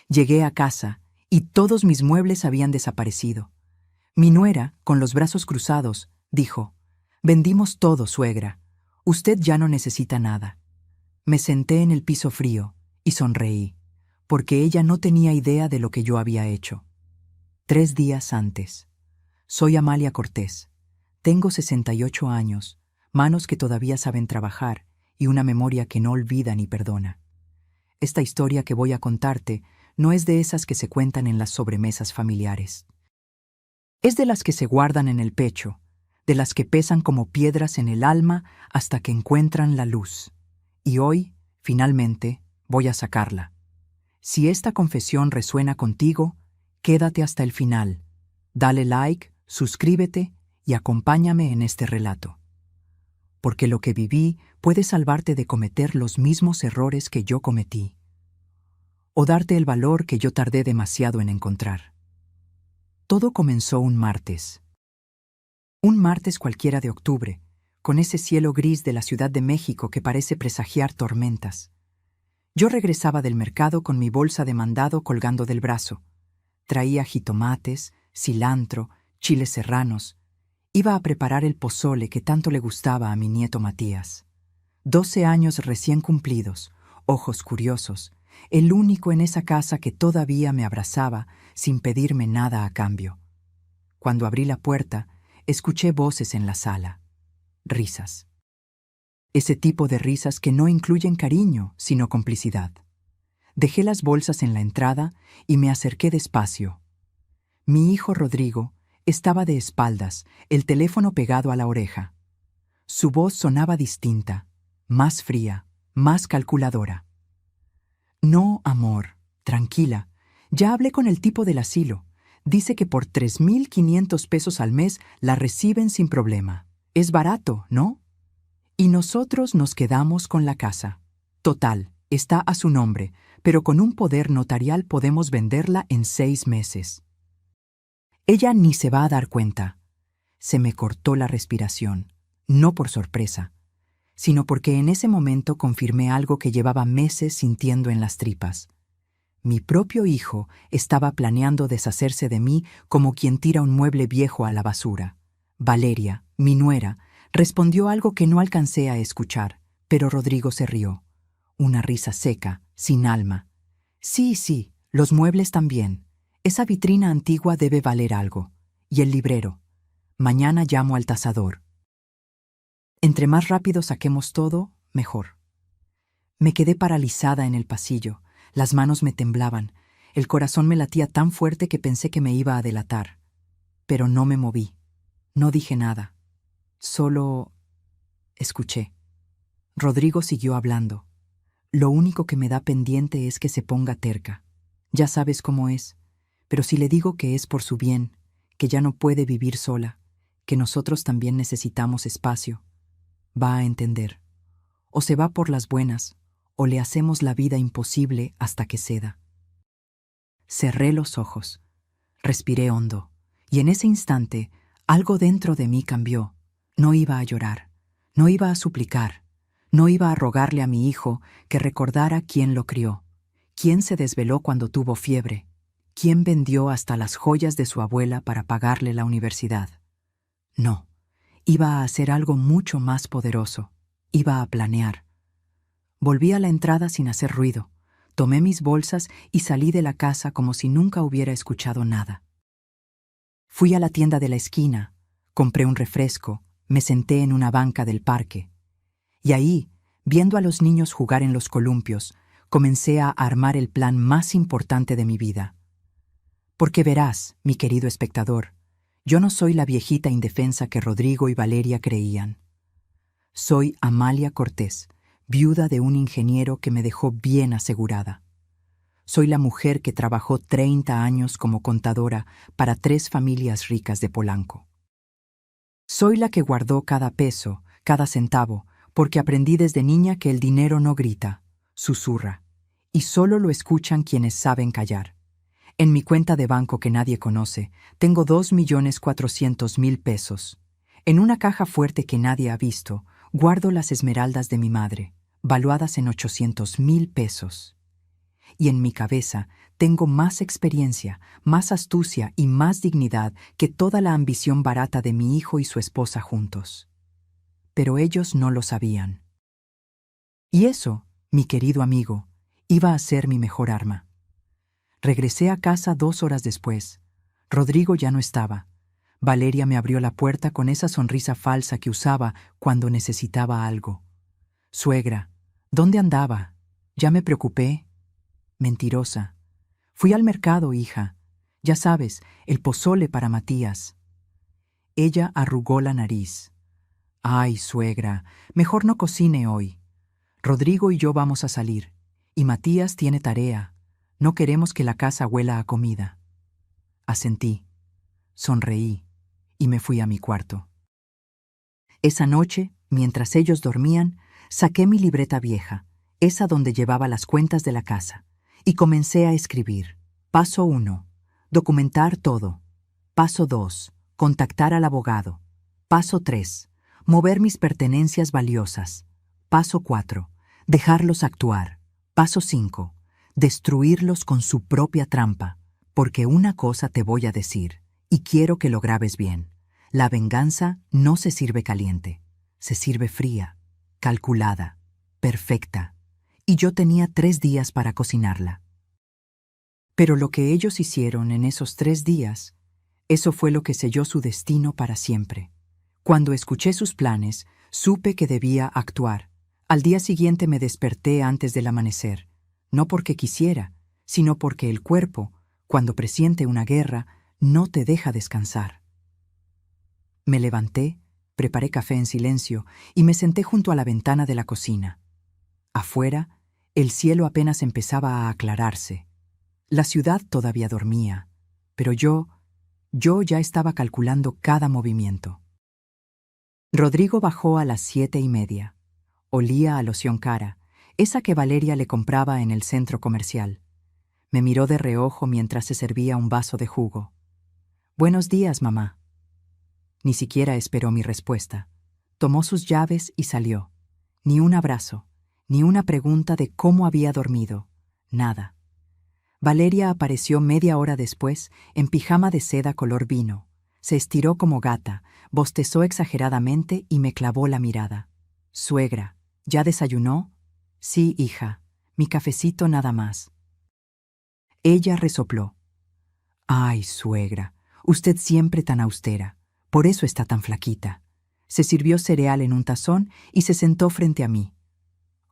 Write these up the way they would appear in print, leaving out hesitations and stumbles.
Llegué a casa y todos mis muebles habían desaparecido. Mi nuera, con los brazos cruzados, dijo: «Vendimos todo, suegra. Usted ya no necesita nada». Me senté en el piso frío y sonreí, porque ella no tenía idea de lo que yo había hecho. 3 días antes. Soy Amalia Cortés. Tengo 68 años, manos que todavía saben trabajar y una memoria que no olvida ni perdona. Esta historia que voy a contarte no es de esas que se cuentan en las sobremesas familiares. Es de las que se guardan en el pecho, de las que pesan como piedras en el alma hasta que encuentran la luz. Y hoy, finalmente, voy a sacarla. Si esta confesión resuena contigo, quédate hasta el final. Dale like, suscríbete y acompáñame en este relato. Porque lo que viví puede salvarte de cometer los mismos errores que yo cometí, o darte el valor que yo tardé demasiado en encontrar. Todo comenzó un martes. Un martes cualquiera de octubre, con ese cielo gris de la Ciudad de México que parece presagiar tormentas. Yo regresaba del mercado con mi bolsa de mandado colgando del brazo. Traía jitomates, cilantro, chiles serranos. Iba a preparar el pozole que tanto le gustaba a mi nieto Matías. 12 años recién cumplidos, ojos curiosos, el único en esa casa que todavía me abrazaba sin pedirme nada a cambio. Cuando abrí la puerta, escuché voces en la sala. Risas. Ese tipo de risas que no incluyen cariño, sino complicidad. Dejé las bolsas en la entrada y me acerqué despacio. Mi hijo Rodrigo estaba de espaldas, el teléfono pegado a la oreja. Su voz sonaba distinta, más fría, más calculadora. «No, amor, tranquila. Ya hablé con el tipo del asilo. Dice que por 3,500 pesos al mes la reciben sin problema. Es barato, ¿no? Y nosotros nos quedamos con la casa. Total, está a su nombre, pero con un poder notarial podemos venderla en 6 meses. Ella ni se va a dar cuenta». Se me cortó la respiración, no por sorpresa, sino porque en ese momento confirmé algo que llevaba meses sintiendo en las tripas. Mi propio hijo estaba planeando deshacerse de mí como quien tira un mueble viejo a la basura. Valeria, mi nuera, respondió algo que no alcancé a escuchar, pero Rodrigo se rió. Una risa seca, sin alma. Sí, los muebles también. Esa vitrina antigua debe valer algo. Y el librero. Mañana llamo al tasador. Entre más rápido saquemos todo, mejor. Me quedé paralizada en el pasillo. Las manos me temblaban. El corazón me latía tan fuerte que pensé que me iba a delatar. Pero no me moví. No dije nada. Solo escuché. Rodrigo siguió hablando. Lo único que me da pendiente es que se ponga terca. Ya sabes cómo es. Pero si le digo que es por su bien, que ya no puede vivir sola, que nosotros también necesitamos espacio, va a entender. O se va por las buenas, o le hacemos la vida imposible hasta que ceda. Cerré los ojos, respiré hondo, y en ese instante algo dentro de mí cambió. No iba a llorar, no iba a suplicar, no iba a rogarle a mi hijo que recordara quién lo crió, quién se desveló cuando tuvo fiebre, quién vendió hasta las joyas de su abuela para pagarle la universidad. No, iba a hacer algo mucho más poderoso, iba a planear. Volví a la entrada sin hacer ruido, tomé mis bolsas y salí de la casa como si nunca hubiera escuchado nada. Fui a la tienda de la esquina, compré un refresco, me senté en una banca del parque. Y ahí, viendo a los niños jugar en los columpios, comencé a armar el plan más importante de mi vida. Porque verás, mi querido espectador, yo no soy la viejita indefensa que Rodrigo y Valeria creían. Soy Amalia Cortés, viuda de un ingeniero que me dejó bien asegurada. Soy la mujer que trabajó 30 años como contadora para 3 familias ricas de Polanco. Soy la que guardó cada peso, cada centavo, porque aprendí desde niña que el dinero no grita, susurra, y solo lo escuchan quienes saben callar. En mi cuenta de banco que nadie conoce, tengo 2,400,000 pesos. En una caja fuerte que nadie ha visto, guardo las esmeraldas de mi madre, valuadas en 800,000 pesos. Y en mi cabeza Tengo más experiencia, más astucia y más dignidad que toda la ambición barata de mi hijo y su esposa juntos. Pero ellos no lo sabían. Y eso, mi querido amigo, iba a ser mi mejor arma. Regresé a casa 2 horas después. Rodrigo ya no estaba. Valeria me abrió la puerta con esa sonrisa falsa que usaba cuando necesitaba algo. Suegra, ¿dónde andaba? Ya me preocupé. Mentirosa. Fui al mercado, hija. Ya sabes, el pozole para Matías. Ella arrugó la nariz. Ay, suegra, mejor no cocine hoy. Rodrigo y yo vamos a salir. Y Matías tiene tarea. No queremos que la casa huela a comida. Asentí. Sonreí y me fui a mi cuarto. Esa noche, mientras ellos dormían, saqué mi libreta vieja, esa donde llevaba las cuentas de la casa, y comencé a escribir. Paso 1. Documentar todo. Paso 2. Contactar al abogado. Paso 3. Mover mis pertenencias valiosas. Paso 4. Dejarlos actuar. Paso 5. Destruirlos con su propia trampa, porque una cosa te voy a decir, y quiero que lo grabes bien. La venganza no se sirve caliente, se sirve fría, calculada, perfecta, y yo tenía 3 días para cocinarla. Pero lo que ellos hicieron en esos 3 días, eso fue lo que selló su destino para siempre. Cuando escuché sus planes, supe que debía actuar. Al día siguiente me desperté antes del amanecer, no porque quisiera, sino porque el cuerpo, cuando presiente una guerra, no te deja descansar. Me levanté, preparé café en silencio y me senté junto a la ventana de la cocina. Afuera, el cielo apenas empezaba a aclararse. La ciudad todavía dormía, pero yo ya estaba calculando cada movimiento. Rodrigo bajó a las 7:30. Olía a loción cara, esa que Valeria le compraba en el centro comercial. Me miró de reojo mientras se servía un vaso de jugo. «Buenos días, mamá». Ni siquiera esperó mi respuesta. Tomó sus llaves y salió. Ni un abrazo, ni una pregunta de cómo había dormido. Nada. Valeria apareció media hora después en pijama de seda color vino. Se estiró como gata, bostezó exageradamente y me clavó la mirada. «Suegra, ¿ya desayunó?» «Sí, hija. Mi cafecito nada más». Ella resopló. «Ay, suegra, usted siempre tan austera. Por eso está tan flaquita». Se sirvió cereal en un tazón y se sentó frente a mí.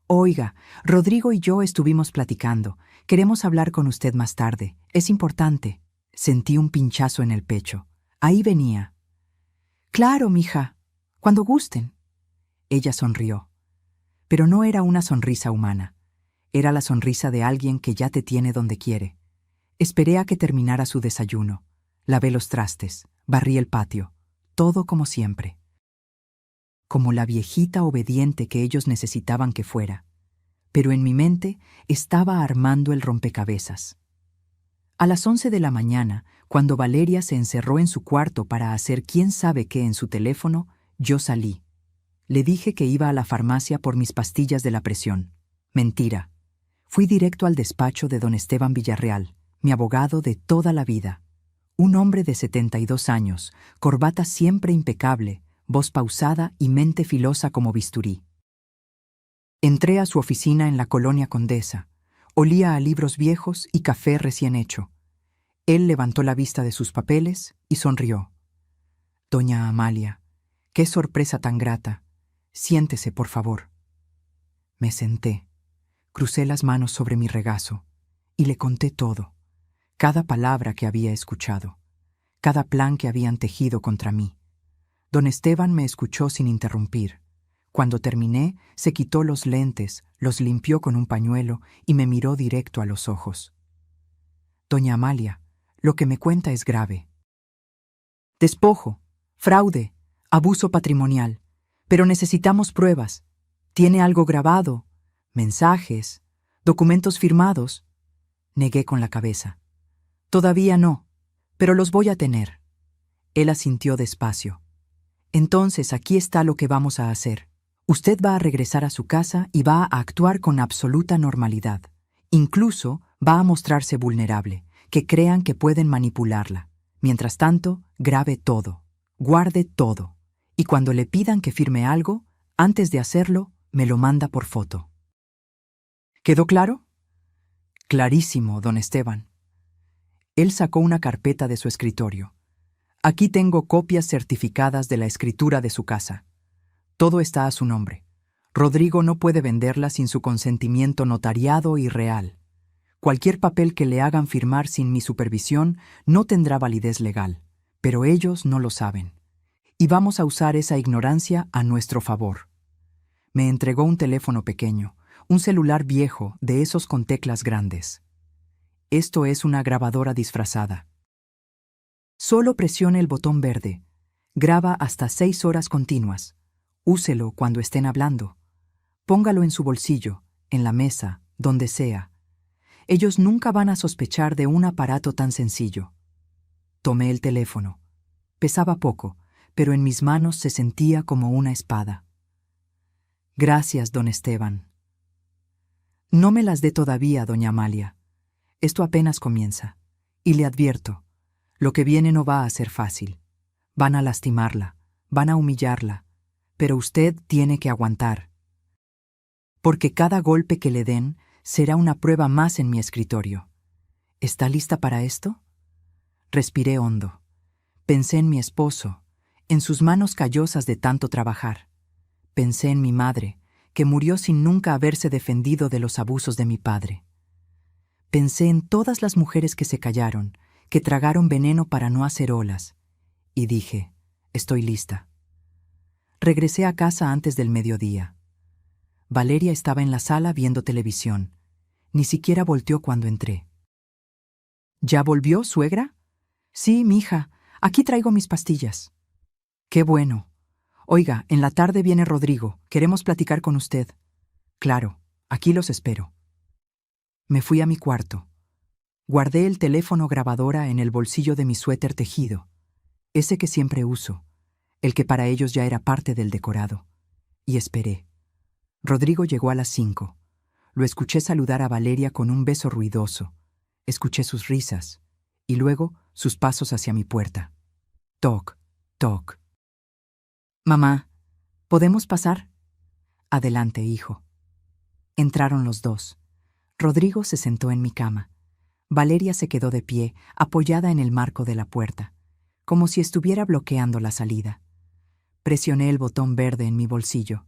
«Oiga, Rodrigo y yo estuvimos platicando. Queremos hablar con usted más tarde. Es importante». Sentí un pinchazo en el pecho. Ahí venía. «Claro, mija. Cuando gusten». Ella sonrió. Pero no era una sonrisa humana. Era la sonrisa de alguien que ya te tiene donde quiere. Esperé a que terminara su desayuno. Lavé los trastes, barrí el patio. Todo como siempre. Como la viejita obediente que ellos necesitaban que fuera. Pero en mi mente estaba armando el rompecabezas. A las 11 de la mañana, cuando Valeria se encerró en su cuarto para hacer quién sabe qué en su teléfono, yo salí. Le dije que iba a la farmacia por mis pastillas de la presión. Mentira. Fui directo al despacho de don Esteban Villarreal, mi abogado de toda la vida. Un hombre de 72 años, corbata siempre impecable, voz pausada y mente filosa como bisturí. Entré a su oficina en la Colonia Condesa. Olía a libros viejos y café recién hecho. Él levantó la vista de sus papeles y sonrió. «Doña Amalia, qué sorpresa tan grata. Siéntese, por favor». Me senté, crucé las manos sobre mi regazo y le conté todo, cada palabra que había escuchado, cada plan que habían tejido contra mí. Don Esteban me escuchó sin interrumpir. Cuando terminé, se quitó los lentes, los limpió con un pañuelo y me miró directo a los ojos. «Doña Amalia, lo que me cuenta es grave. Despojo, fraude, abuso patrimonial. Pero necesitamos pruebas. ¿Tiene algo grabado? ¿Mensajes? ¿Documentos firmados?» Negué con la cabeza. «Todavía no, pero los voy a tener». Él asintió despacio. «Entonces aquí está lo que vamos a hacer. Usted va a regresar a su casa y va a actuar con absoluta normalidad. Incluso va a mostrarse vulnerable, que crean que pueden manipularla. Mientras tanto, grabe todo, guarde todo, y cuando le pidan que firme algo, antes de hacerlo, me lo manda por foto. ¿Quedó claro? Clarísimo, don Esteban. Él sacó una carpeta de su escritorio. Aquí tengo copias certificadas de la escritura de su casa. Todo está a su nombre. Rodrigo no puede venderla sin su consentimiento notariado y real. Cualquier papel que le hagan firmar sin mi supervisión no tendrá validez legal, pero ellos no lo saben. Y vamos a usar esa ignorancia a nuestro favor. Me entregó un teléfono pequeño, un celular viejo de esos con teclas grandes. Esto es una grabadora disfrazada. Solo presione el botón verde. Graba hasta 6 horas continuas. Úselo cuando estén hablando. Póngalo en su bolsillo, en la mesa, donde sea. Ellos nunca van a sospechar de un aparato tan sencillo. Tomé el teléfono. Pesaba poco, pero en mis manos se sentía como una espada. Gracias, don Esteban. No me las dé todavía, doña Amalia. Esto apenas comienza. Y le advierto, lo que viene no va a ser fácil. Van a lastimarla, van a humillarla, pero usted tiene que aguantar. Porque cada golpe que le den será una prueba más en mi escritorio. ¿Está lista para esto? Respiré hondo. Pensé en mi esposo, en sus manos callosas de tanto trabajar. Pensé en mi madre, que murió sin nunca haberse defendido de los abusos de mi padre. Pensé en todas las mujeres que se callaron, que tragaron veneno para no hacer olas, y dije, estoy lista. Regresé a casa antes del mediodía. Valeria estaba en la sala viendo televisión. Ni siquiera volteó cuando entré. ¿Ya volvió, suegra? Sí, mija, aquí traigo mis pastillas. Qué bueno. Oiga, en la tarde viene Rodrigo, queremos platicar con usted. Claro, aquí los espero. Me fui a mi cuarto. Guardé el teléfono grabadora en el bolsillo de mi suéter tejido, ese que siempre uso, el que para ellos ya era parte del decorado, y esperé. Rodrigo llegó a las 5. Lo escuché saludar a Valeria con un beso ruidoso. Escuché sus risas, y luego sus pasos hacia mi puerta. Toc, toc. Mamá, ¿podemos pasar? Adelante, hijo. Entraron los dos. Rodrigo se sentó en mi cama. Valeria se quedó de pie, apoyada en el marco de la puerta, como si estuviera bloqueando la salida. Presioné el botón verde en mi bolsillo.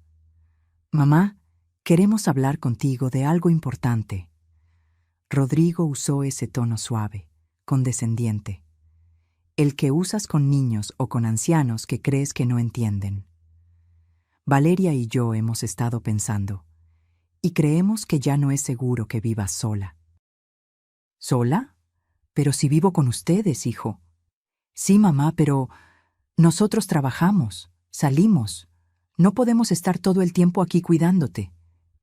Mamá, queremos hablar contigo de algo importante. Rodrigo usó ese tono suave, condescendiente, el que usas con niños o con ancianos que crees que no entienden. Valeria y yo hemos estado pensando, y creemos que ya no es seguro que vivas sola. ¿Sola? Pero si vivo con ustedes, hijo. Sí, mamá, pero nosotros trabajamos, salimos. No podemos estar todo el tiempo aquí cuidándote.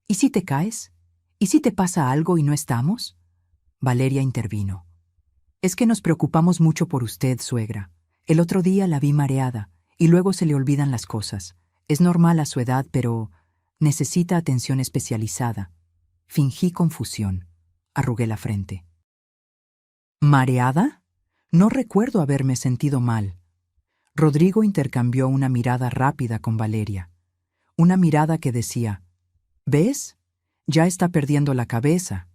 ¿Y si te caes? ¿Y si te pasa algo y no estamos? Valeria intervino. Es que nos preocupamos mucho por usted, suegra. El otro día la vi mareada, y luego se le olvidan las cosas. Es normal a su edad, pero necesita atención especializada. Fingí confusión. Arrugué la frente. ¿Mareada? No recuerdo haberme sentido mal. Rodrigo intercambió una mirada rápida con Valeria. Una mirada que decía, ¿ves? Ya está perdiendo la cabeza.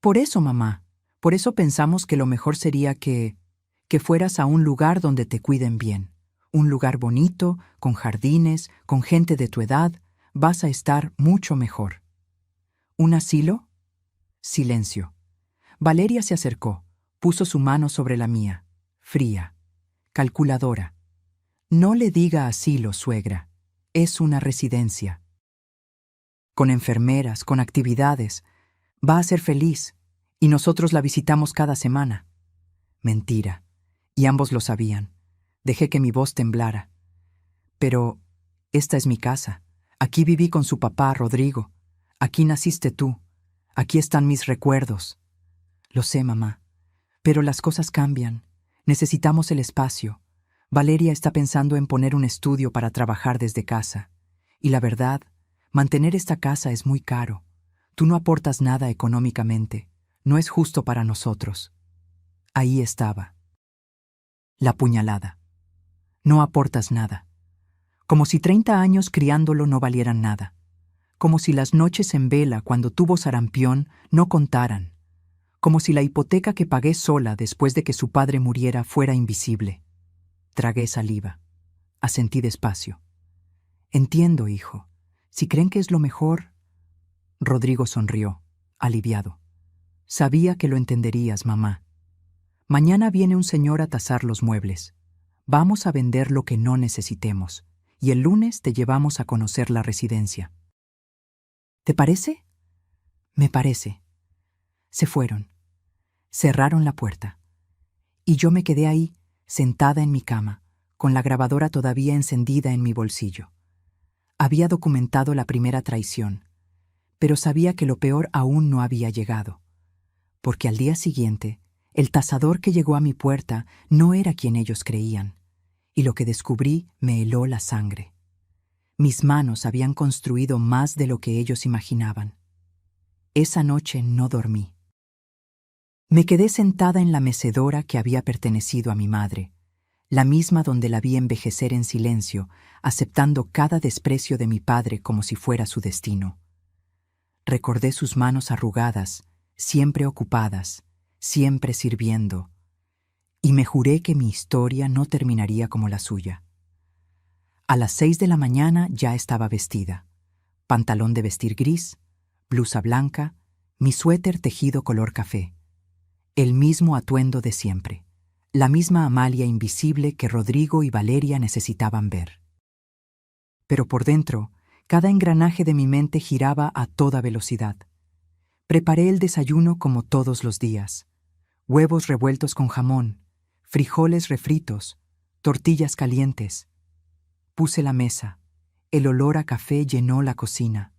Por eso, mamá, por eso pensamos que lo mejor sería que fueras a un lugar donde te cuiden bien. Un lugar bonito, con jardines, con gente de tu edad. Vas a estar mucho mejor. ¿Un asilo? Silencio. Valeria se acercó. Puso su mano sobre la mía, fría, calculadora. No le diga asilo, suegra. Es una residencia. Con enfermeras, con actividades. Va a ser feliz, y nosotros la visitamos cada semana. Mentira, y ambos lo sabían. Dejé que mi voz temblara. Pero esta es mi casa. Aquí viví con su papá, Rodrigo. Aquí naciste tú. Aquí están mis recuerdos. Lo sé, mamá. Pero las cosas cambian. Necesitamos el espacio. Valeria está pensando en poner un estudio para trabajar desde casa. Y la verdad, mantener esta casa es muy caro. Tú no aportas nada económicamente. No es justo para nosotros. Ahí estaba. La puñalada. No aportas nada. Como si 30 años criándolo no valieran nada. Como si las noches en vela cuando tuvo sarampión no contaran. Como si la hipoteca que pagué sola después de que su padre muriera fuera invisible. Tragué saliva. Asentí despacio. Entiendo, hijo. Si creen que es lo mejor... Rodrigo sonrió, aliviado. Sabía que lo entenderías, mamá. Mañana viene un señor a tasar los muebles. Vamos a vender lo que no necesitemos, y el lunes te llevamos a conocer la residencia. ¿Te parece? Me parece. Se fueron. Cerraron la puerta. Y yo me quedé ahí, sentada en mi cama, con la grabadora todavía encendida en mi bolsillo. Había documentado la primera traición, pero sabía que lo peor aún no había llegado, porque al día siguiente, el tasador que llegó a mi puerta no era quien ellos creían, y lo que descubrí me heló la sangre. Mis manos habían construido más de lo que ellos imaginaban. Esa noche no dormí. Me quedé sentada en la mecedora que había pertenecido a mi madre, la misma donde la vi envejecer en silencio, aceptando cada desprecio de mi padre como si fuera su destino. Recordé sus manos arrugadas, siempre ocupadas, siempre sirviendo, y me juré que mi historia no terminaría como la suya. A las 6 de la mañana ya estaba vestida. Pantalón de vestir gris, blusa blanca, mi suéter tejido color café. El mismo atuendo de siempre, la misma Amalia invisible que Rodrigo y Valeria necesitaban ver. Pero por dentro, cada engranaje de mi mente giraba a toda velocidad. Preparé el desayuno como todos los días. Huevos revueltos con jamón, frijoles refritos, tortillas calientes. Puse la mesa. El olor a café llenó la cocina.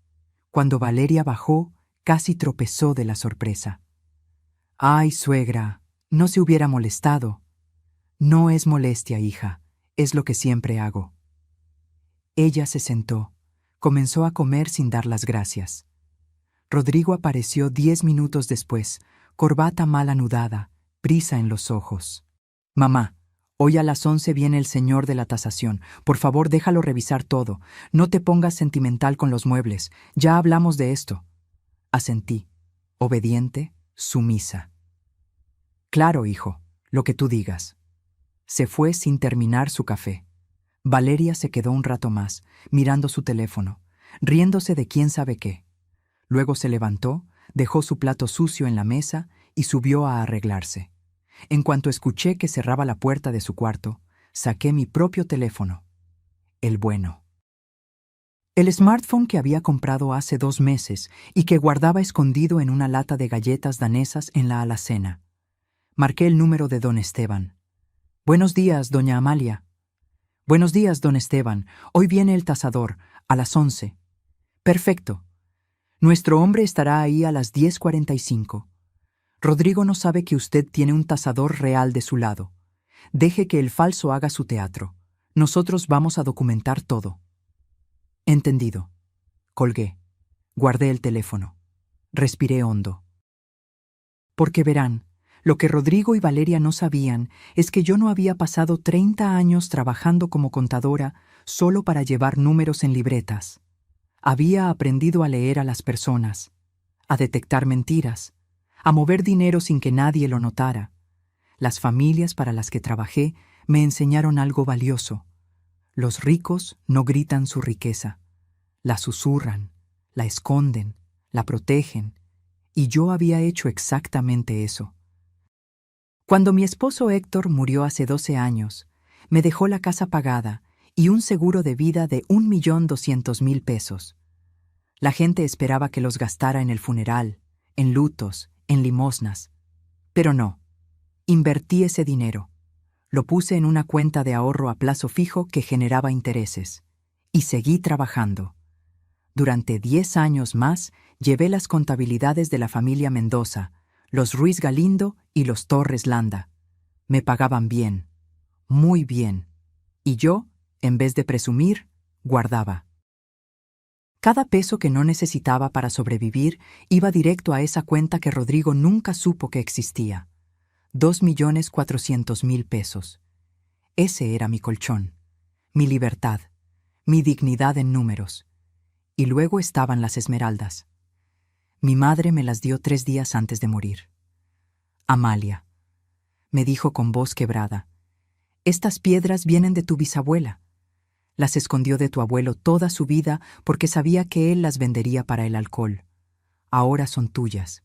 Cuando Valeria bajó, casi tropezó de la sorpresa. «Ay, suegra, no se hubiera molestado». «No es molestia, hija, es lo que siempre hago». Ella se sentó. Comenzó a comer sin dar las gracias. Rodrigo apareció 10 minutos después, corbata mal anudada, prisa en los ojos. «Mamá, hoy a las 11 viene el señor de la tasación. Por favor, déjalo revisar todo. No te pongas sentimental con los muebles. Ya hablamos de esto». Asentí, obediente, sumisa. «Claro, hijo, lo que tú digas». Se fue sin terminar su café. Valeria se quedó un rato más, mirando su teléfono, riéndose de quién sabe qué. Luego se levantó, dejó su plato sucio en la mesa y subió a arreglarse. En cuanto escuché que cerraba la puerta de su cuarto, saqué mi propio teléfono. El bueno. El smartphone que había comprado hace 2 meses y que guardaba escondido en una lata de galletas danesas en la alacena. Marqué el número de don Esteban. «Buenos días, doña Amalia». «Buenos días, don Esteban. Hoy viene el tasador, a las 11». «Perfecto. Nuestro hombre estará ahí a las 10:45. Rodrigo no sabe que usted tiene un tasador real de su lado. Deje que el falso haga su teatro. Nosotros vamos a documentar todo». «Entendido». Colgué. Guardé el teléfono. Respiré hondo. Porque verán, lo que Rodrigo y Valeria no sabían es que yo no había pasado 30 años trabajando como contadora solo para llevar números en libretas. Había aprendido a leer a las personas, a detectar mentiras, a mover dinero sin que nadie lo notara. Las familias para las que trabajé me enseñaron algo valioso. Los ricos no gritan su riqueza, la susurran, la esconden, la protegen, y yo había hecho exactamente eso. Cuando mi esposo Héctor murió hace 12 años, me dejó la casa pagada y un seguro de vida de 1.200.000 pesos. La gente esperaba que los gastara en el funeral, en lutos, en limosnas. Pero no. Invertí ese dinero. Lo puse en una cuenta de ahorro a plazo fijo que generaba intereses. Y seguí trabajando. Durante 10 años más llevé las contabilidades de la familia Mendoza, los Ruiz Galindo y los Torres Landa. Me pagaban bien, muy bien. Y yo, en vez de presumir, guardaba. Cada peso que no necesitaba para sobrevivir iba directo a esa cuenta que Rodrigo nunca supo que existía. 2.400.000 pesos. Ese era mi colchón, mi libertad, mi dignidad en números. Y luego estaban las esmeraldas. Mi madre me las dio 3 días antes de morir. Amalia, me dijo con voz quebrada, estas piedras vienen de tu bisabuela. Las escondió de tu abuelo toda su vida porque sabía que él las vendería para el alcohol. Ahora son tuyas.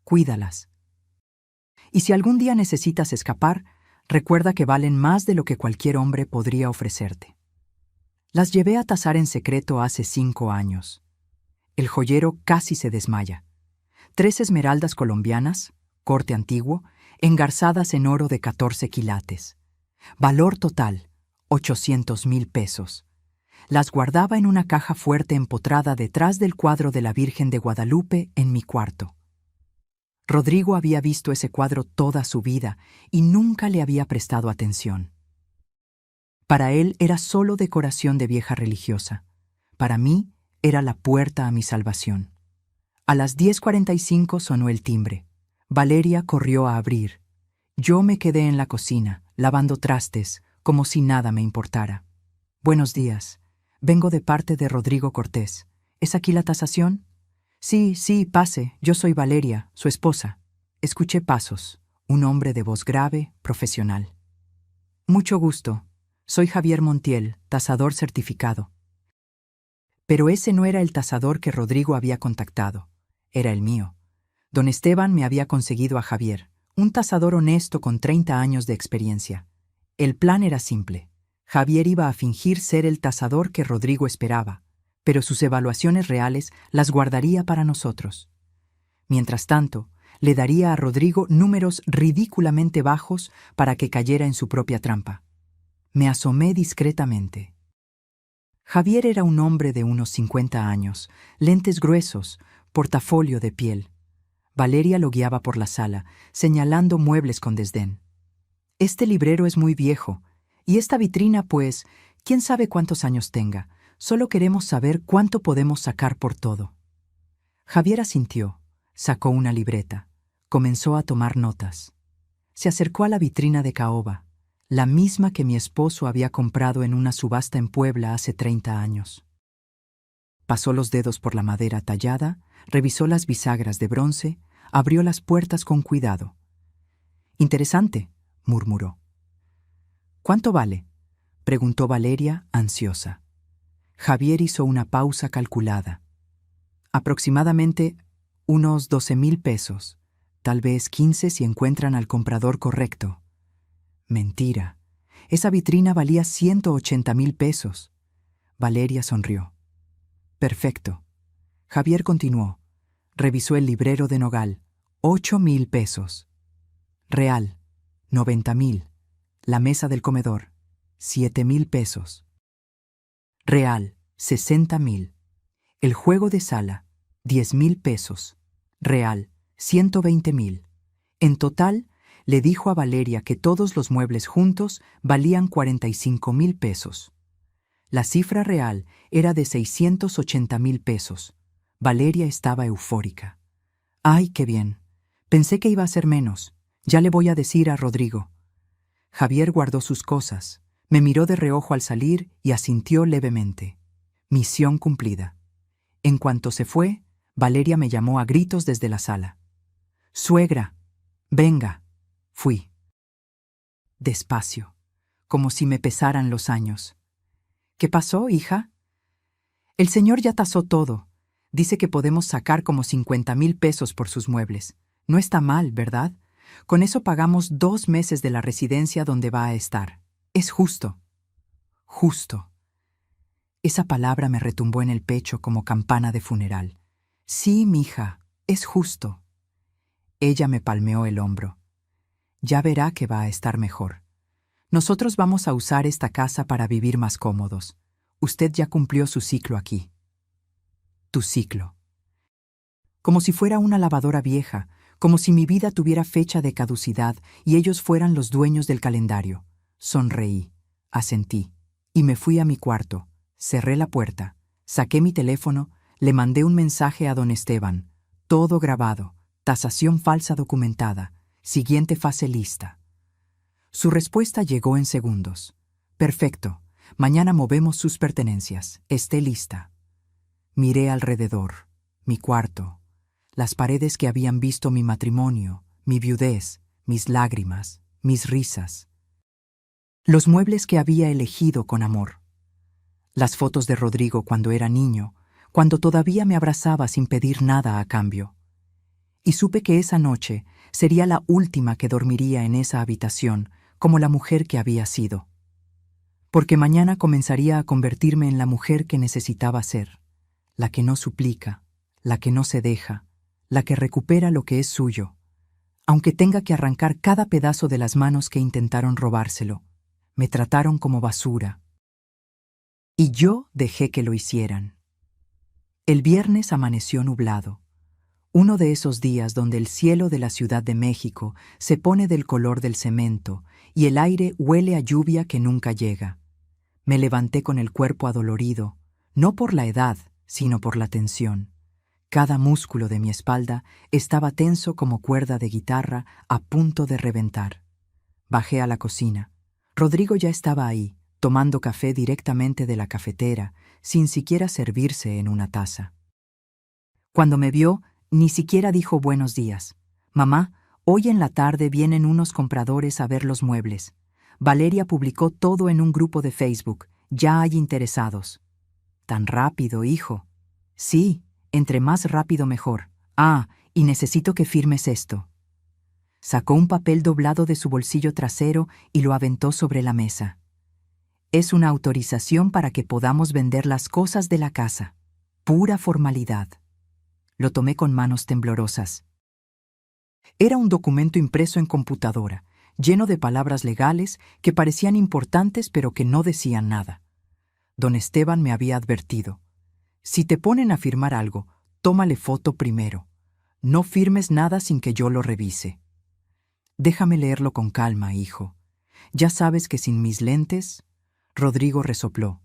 Cuídalas. Y si algún día necesitas escapar, recuerda que valen más de lo que cualquier hombre podría ofrecerte. Las llevé a tasar en secreto hace 5 años. El joyero casi se desmaya. 3 esmeraldas colombianas, corte antiguo, engarzadas en oro de 14 quilates. Valor total, 800.000 pesos. Las guardaba en una caja fuerte empotrada detrás del cuadro de la Virgen de Guadalupe en mi cuarto. Rodrigo había visto ese cuadro toda su vida y nunca le había prestado atención. Para él era solo decoración de vieja religiosa. Para mí era la puerta a mi salvación. A las 10:45 sonó el timbre. Valeria corrió a abrir. Yo me quedé en la cocina, lavando trastes, como si nada me importara. Buenos días. Vengo de parte de Rodrigo Cortés. ¿Es aquí la tasación? Sí, pase. Yo soy Valeria, su esposa. Escuché pasos. Un hombre de voz grave, profesional. Mucho gusto. Soy Javier Montiel, tasador certificado. Pero ese no era el tasador que Rodrigo había contactado. Era el mío. Don Esteban me había conseguido a Javier, un tasador honesto con 30 años de experiencia. El plan era simple. Javier iba a fingir ser el tasador que Rodrigo esperaba, pero sus evaluaciones reales las guardaría para nosotros. Mientras tanto, le daría a Rodrigo números ridículamente bajos para que cayera en su propia trampa. Me asomé discretamente. Javier era un hombre de unos 50 años, lentes gruesos, portafolio de piel. Valeria lo guiaba por la sala, señalando muebles con desdén. Este librero es muy viejo, y esta vitrina, pues, quién sabe cuántos años tenga. Solo queremos saber cuánto podemos sacar por todo. Javier asintió, sacó una libreta, comenzó a tomar notas. Se acercó a la vitrina de caoba, la misma que mi esposo había comprado en una subasta en Puebla hace 30 años. Pasó los dedos por la madera tallada, revisó las bisagras de bronce, abrió las puertas con cuidado. Interesante, murmuró. ¿Cuánto vale?, preguntó Valeria, ansiosa. Javier hizo una pausa calculada. Aproximadamente unos 12.000 pesos, tal vez 15 si encuentran al comprador correcto. Mentira. Esa vitrina valía 180.000 pesos. Valeria sonrió. Perfecto. Javier continuó. Revisó el librero de nogal. 8.000 pesos. Real. 90.000. La mesa del comedor. 7.000 pesos. Real. 60.000. El juego de sala. 10.000 pesos. Real. 120.000. En total, le dijo a Valeria que todos los muebles juntos valían 45.000 pesos. La cifra real era de 680.000 pesos. Valeria estaba eufórica. ¡Ay, qué bien! Pensé que iba a ser menos. Ya le voy a decir a Rodrigo. Javier guardó sus cosas, me miró de reojo al salir y asintió levemente. Misión cumplida. En cuanto se fue, Valeria me llamó a gritos desde la sala. «Suegra, venga». Fui. Despacio, como si me pesaran los años. «¿Qué pasó, hija?» «El señor ya tasó todo. Dice que podemos sacar como 50.000 pesos por sus muebles. No está mal, ¿verdad? Con eso pagamos 2 meses de la residencia donde va a estar. Es justo». Justo. Esa palabra me retumbó en el pecho como campana de funeral. «Sí, mija, es justo». Ella me palmeó el hombro. «Ya verá que va a estar mejor. Nosotros vamos a usar esta casa para vivir más cómodos. Usted ya cumplió su ciclo aquí». Tu ciclo. Como si fuera una lavadora vieja, como si mi vida tuviera fecha de caducidad y ellos fueran los dueños del calendario. Sonreí, asentí, y me fui a mi cuarto. Cerré la puerta, Saqué mi teléfono, le mandé un mensaje a don Esteban, todo grabado, tasación falsa documentada, siguiente fase lista. Su respuesta llegó en segundos. Perfecto, mañana movemos sus pertenencias, esté lista. Miré alrededor, mi cuarto, las paredes que habían visto mi matrimonio, mi viudez, mis lágrimas, mis risas. Los muebles que había elegido con amor. Las fotos de Rodrigo cuando era niño, cuando todavía me abrazaba sin pedir nada a cambio. Y supe que esa noche sería la última que dormiría en esa habitación como la mujer que había sido. Porque mañana comenzaría a convertirme en la mujer que necesitaba ser, la que no suplica, la que no se deja, la que recupera lo que es suyo, aunque tenga que arrancar cada pedazo de las manos que intentaron robárselo. Me trataron como basura. Y yo dejé que lo hicieran. El viernes amaneció nublado. Uno de esos días donde el cielo de la Ciudad de México se pone del color del cemento y el aire huele a lluvia que nunca llega. Me levanté con el cuerpo adolorido, no por la edad, sino por la tensión. Cada músculo de mi espalda estaba tenso como cuerda de guitarra a punto de reventar. Bajé a la cocina. Rodrigo ya estaba ahí, tomando café directamente de la cafetera, sin siquiera servirse en una taza. Cuando me vio, ni siquiera dijo buenos días. Mamá, hoy en la tarde vienen unos compradores a ver los muebles. Valeria publicó todo en un grupo de Facebook. Ya hay interesados. Tan rápido, hijo. Sí, entre más rápido mejor. Ah, y necesito que firmes esto. Sacó un papel doblado de su bolsillo trasero y lo aventó sobre la mesa. Es una autorización para que podamos vender las cosas de la casa. Pura formalidad. Lo tomé con manos temblorosas. Era un documento impreso en computadora, lleno de palabras legales que parecían importantes pero que no decían nada. Don Esteban me había advertido. Si te ponen a firmar algo, tómale foto primero. No firmes nada sin que yo lo revise. Déjame leerlo con calma, hijo. Ya sabes que sin mis lentes... Rodrigo resopló.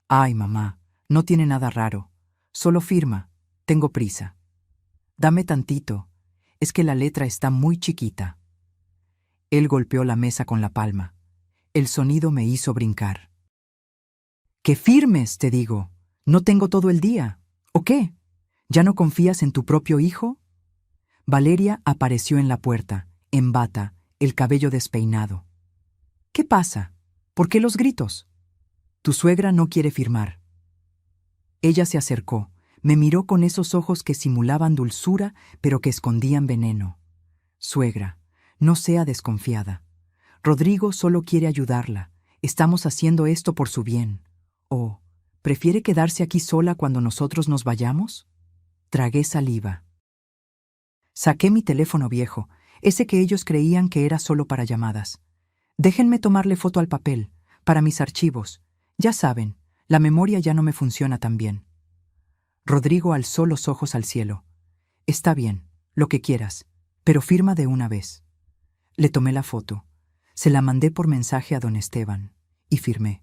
Ay, mamá, no tiene nada raro. Solo firma. Tengo prisa. Dame tantito. Es que la letra está muy chiquita. Él golpeó la mesa con la palma. El sonido me hizo brincar. ¡Que firmes, te digo! No tengo todo el día. ¿O qué? ¿Ya no confías en tu propio hijo? Valeria apareció en la puerta, en bata, el cabello despeinado. ¿Qué pasa? ¿Por qué los gritos? Tu suegra no quiere firmar. Ella se acercó, me miró con esos ojos que simulaban dulzura, pero que escondían veneno. Suegra, no sea desconfiada. Rodrigo solo quiere ayudarla. Estamos haciendo esto por su bien. ¿O prefiere quedarse aquí sola cuando nosotros nos vayamos? Tragué saliva. Saqué mi teléfono viejo, ese que ellos creían que era solo para llamadas. Déjenme tomarle foto al papel, para mis archivos. Ya saben, la memoria ya no me funciona tan bien. Rodrigo alzó los ojos al cielo. Está bien, lo que quieras, pero firma de una vez. Le tomé la foto, se la mandé por mensaje a don Esteban, y firmé,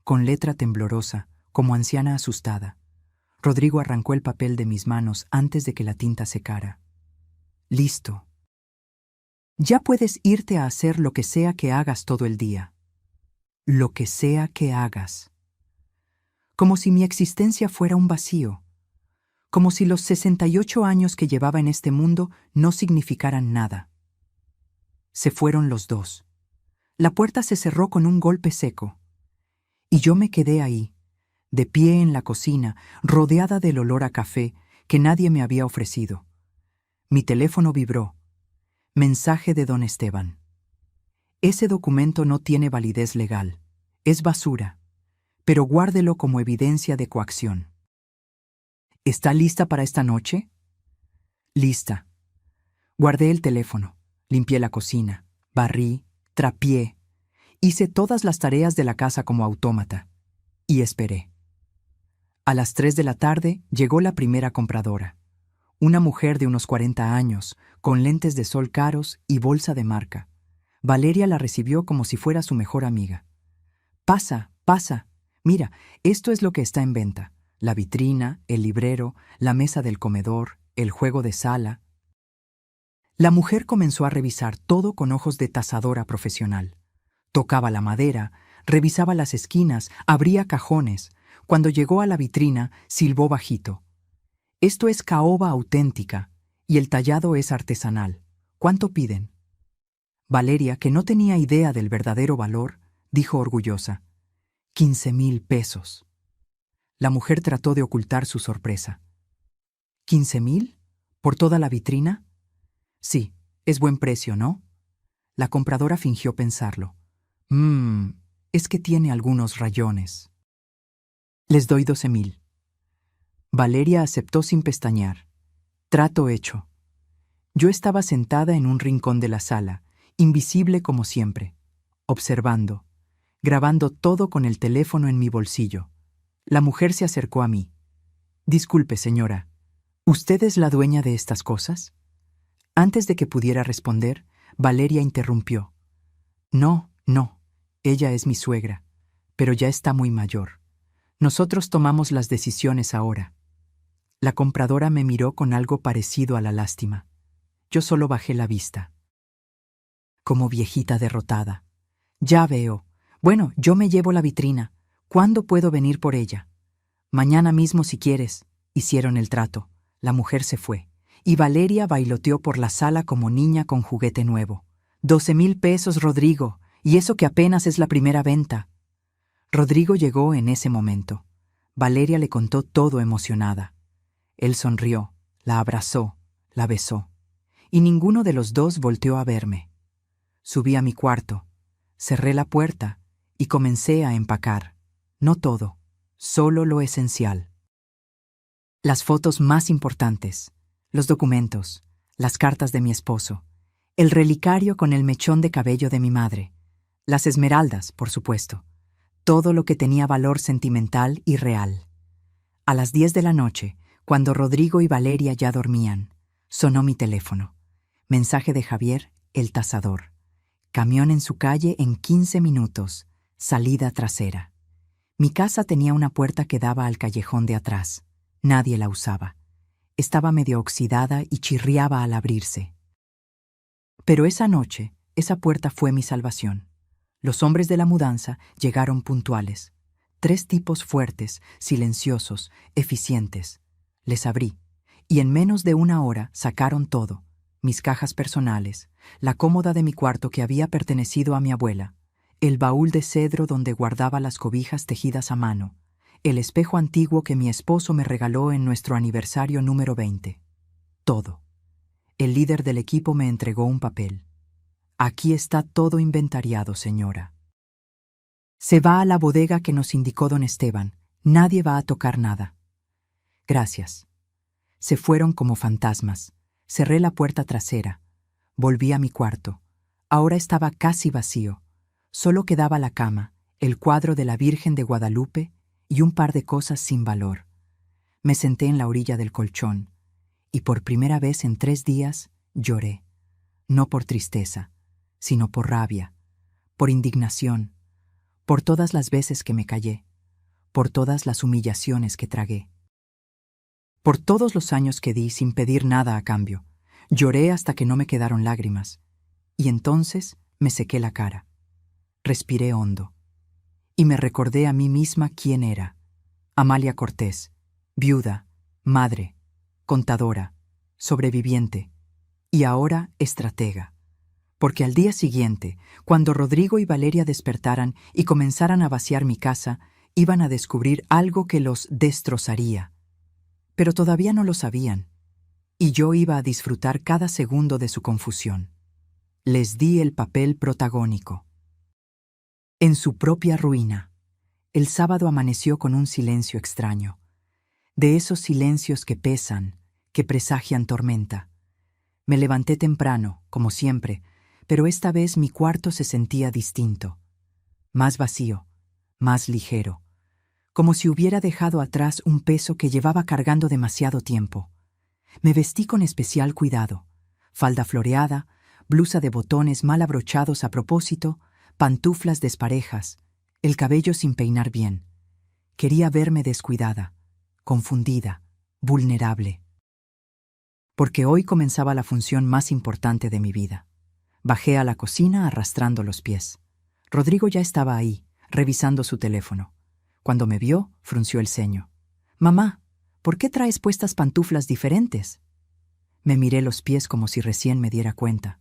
con letra temblorosa, como anciana asustada. Rodrigo arrancó el papel de mis manos antes de que la tinta secara. Listo. Ya puedes irte a hacer lo que sea que hagas todo el día. Lo que sea que hagas. Como si mi existencia fuera un vacío. Como si los 68 años que llevaba en este mundo no significaran nada. Se fueron los dos. La puerta se cerró con un golpe seco. Y yo me quedé ahí, de pie en la cocina, rodeada del olor a café que nadie me había ofrecido. Mi teléfono vibró. Mensaje de don Esteban. Ese documento no tiene validez legal. Es basura. Pero guárdelo como evidencia de coacción. ¿Está lista para esta noche? Lista. Guardé el teléfono, limpié la cocina, barrí, trapié, hice todas las tareas de la casa como autómata y esperé. A las 3 de la tarde llegó la primera compradora. Una mujer de unos 40 años, con lentes de sol caros y bolsa de marca. Valeria la recibió como si fuera su mejor amiga. Pasa, pasa. Mira, esto es lo que está en venta. la vitrina, el librero, la mesa del comedor, el juego de sala. La mujer comenzó a revisar todo con ojos de tasadora profesional. Tocaba la madera, revisaba las esquinas, abría cajones. Cuando llegó a la vitrina, silbó bajito. Esto es caoba auténtica, y el tallado es artesanal. ¿Cuánto piden? Valeria, que no tenía idea del verdadero valor, dijo orgullosa: 15,000 pesos. La mujer trató de ocultar su sorpresa. ¿15,000? ¿Por toda la vitrina? Sí, es buen precio, ¿no? La compradora fingió pensarlo. Es que tiene algunos rayones. Les doy 12,000. Valeria aceptó sin pestañear. Trato hecho. Yo estaba sentada en un rincón de la sala, invisible como siempre, observando, grabando todo con el teléfono en mi bolsillo. La mujer se acercó a mí. Disculpe, señora, ¿usted es la dueña de estas cosas? Antes de que pudiera responder, Valeria interrumpió. No, ella es mi suegra, pero ya está muy mayor. Nosotros tomamos las decisiones ahora. La compradora me miró con algo parecido a la lástima. Yo solo bajé la vista. Como viejita derrotada. Ya veo. Bueno, yo me llevo la vitrina. ¿Cuándo puedo venir por ella? Mañana mismo si quieres. Hicieron el trato. La mujer se fue, y Valeria bailoteó por la sala como niña con juguete nuevo. 12,000 pesos, Rodrigo, y eso que apenas es la primera venta. Rodrigo llegó en ese momento. Valeria le contó todo emocionada. Él sonrió, la abrazó, la besó, y ninguno de los dos volteó a verme. Subí a mi cuarto, cerré la puerta y comencé a empacar. No todo, solo lo esencial. Las fotos más importantes, los documentos, las cartas de mi esposo, el relicario con el mechón de cabello de mi madre, las esmeraldas, por supuesto, todo lo que tenía valor sentimental y real. A las 10 de la noche, cuando Rodrigo y Valeria ya dormían, sonó mi teléfono. Mensaje de Javier, el tasador. Camión en su calle en 15 minutos, salida trasera. Mi casa tenía una puerta que daba al callejón de atrás. Nadie la usaba. Estaba medio oxidada y chirriaba al abrirse. Pero esa noche, esa puerta fue mi salvación. Los hombres de la mudanza llegaron puntuales. 3 tipos fuertes, silenciosos, eficientes. Les abrí, y en menos de una hora sacaron todo. Mis cajas personales, la cómoda de mi cuarto que había pertenecido a mi abuela, el baúl de cedro donde guardaba las cobijas tejidas a mano, el espejo antiguo que mi esposo me regaló en nuestro aniversario número 20. Todo. El líder del equipo me entregó un papel. Aquí está todo inventariado, señora. Se va a la bodega que nos indicó don Esteban. Nadie va a tocar nada. Gracias. Se fueron como fantasmas. Cerré la puerta trasera. Volví a mi cuarto. Ahora estaba casi vacío. Solo quedaba la cama, el cuadro de la Virgen de Guadalupe y un par de cosas sin valor. Me senté en la orilla del colchón y por primera vez en 3 días lloré. No por tristeza, sino por rabia, por indignación, por todas las veces que me callé, por todas las humillaciones que tragué. Por todos los años que di sin pedir nada a cambio. Lloré hasta que no me quedaron lágrimas. Y entonces me sequé la cara. Respiré hondo. Y me recordé a mí misma quién era. Amalia Cortés, viuda, madre, contadora, sobreviviente, y ahora estratega. Porque al día siguiente, cuando Rodrigo y Valeria despertaran y comenzaran a vaciar mi casa, iban a descubrir algo que los destrozaría. Pero todavía no lo sabían, y yo iba a disfrutar cada segundo de su confusión. Les di el papel protagónico. En su propia ruina, el sábado amaneció con un silencio extraño, de esos silencios que pesan, que presagian tormenta. Me levanté temprano, como siempre, pero esta vez mi cuarto se sentía distinto, más vacío, más ligero, como si hubiera dejado atrás un peso que llevaba cargando demasiado tiempo. Me vestí con especial cuidado, falda floreada, blusa de botones mal abrochados a propósito, pantuflas desparejas, el cabello sin peinar bien. Quería verme descuidada, confundida, vulnerable. Porque hoy comenzaba la función más importante de mi vida. Bajé a la cocina arrastrando los pies. Rodrigo ya estaba ahí, revisando su teléfono. Cuando me vio, frunció el ceño. «Mamá, ¿por qué traes puestas pantuflas diferentes?» Me miré los pies como si recién me diera cuenta.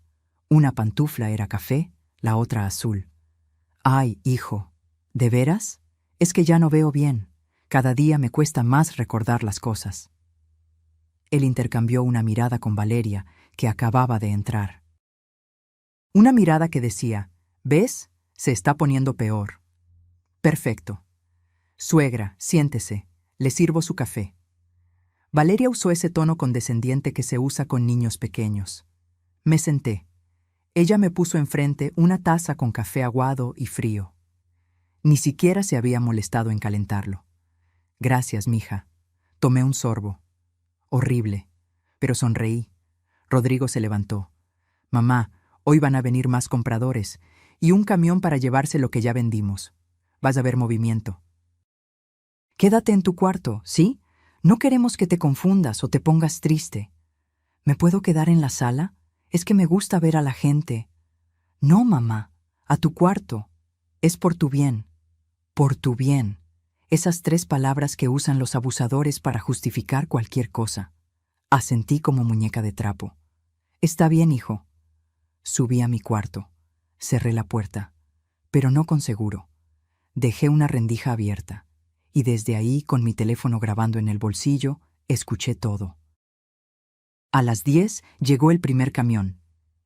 Una pantufla era café, la otra azul. «Ay, hijo, ¿de veras? Es que ya no veo bien. Cada día me cuesta más recordar las cosas». Él intercambió una mirada con Valeria, que acababa de entrar. Una mirada que decía, «¿Ves? Se está poniendo peor». «Perfecto. Suegra, siéntese. Le sirvo su café». Valeria usó ese tono condescendiente que se usa con niños pequeños. Me senté. Ella me puso enfrente una taza con café aguado y frío. Ni siquiera se había molestado en calentarlo. «Gracias, mija». Tomé un sorbo. Horrible, pero sonreí. Rodrigo se levantó. «Mamá, hoy van a venir más compradores y un camión para llevarse lo que ya vendimos. Vas a ver movimiento». «Quédate en tu cuarto, ¿sí? No queremos que te confundas o te pongas triste». «¿Me puedo quedar en la sala? Es que me gusta ver a la gente». «No, mamá, a tu cuarto. Es por tu bien». «Por tu bien». Esas 3 palabras que usan los abusadores para justificar cualquier cosa. Asentí como muñeca de trapo. «Está bien, hijo». Subí a mi cuarto. Cerré la puerta, pero no con seguro. Dejé una rendija abierta, y desde ahí, con mi teléfono grabando en el bolsillo, escuché todo. A las 10 llegó el primer camión.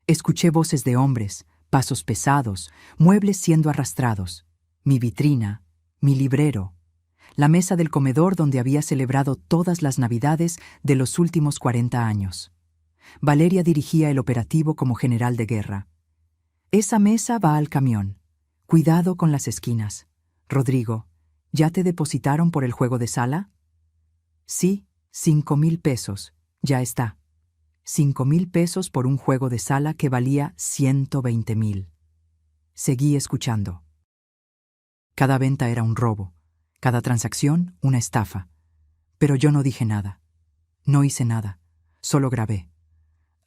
Escuché voces de hombres, pasos pesados, muebles siendo arrastrados. Mi vitrina, mi librero, la mesa del comedor donde había celebrado todas las Navidades de los últimos 40 años. Valeria dirigía el operativo como general de guerra. «Esa mesa va al camión. Cuidado con las esquinas. Rodrigo, ¿ya te depositaron por el juego de sala?» «Sí, 5,000 pesos. Ya está». 5,000 pesos por un juego de sala que valía 120,000. Seguí escuchando. Cada venta era un robo, cada transacción una estafa. Pero yo no dije nada. No hice nada. Solo grabé.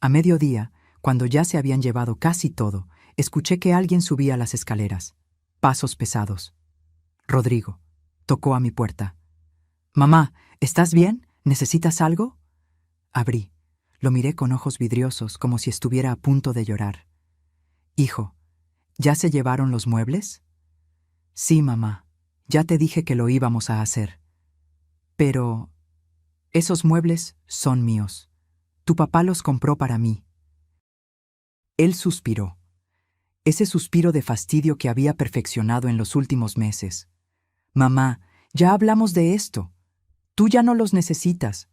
A mediodía, cuando ya se habían llevado casi todo, escuché que alguien subía las escaleras. Pasos pesados. Rodrigo tocó a mi puerta. «Mamá, ¿estás bien? ¿Necesitas algo?» Abrí. Lo miré con ojos vidriosos, como si estuviera a punto de llorar. «Hijo, ¿ya se llevaron los muebles?» «Sí, mamá. Ya te dije que lo íbamos a hacer. Pero esos muebles son míos. Tu papá los compró para mí». Él suspiró. Ese suspiro de fastidio que había perfeccionado en los últimos meses. «Mamá, ya hablamos de esto. Tú ya no los necesitas.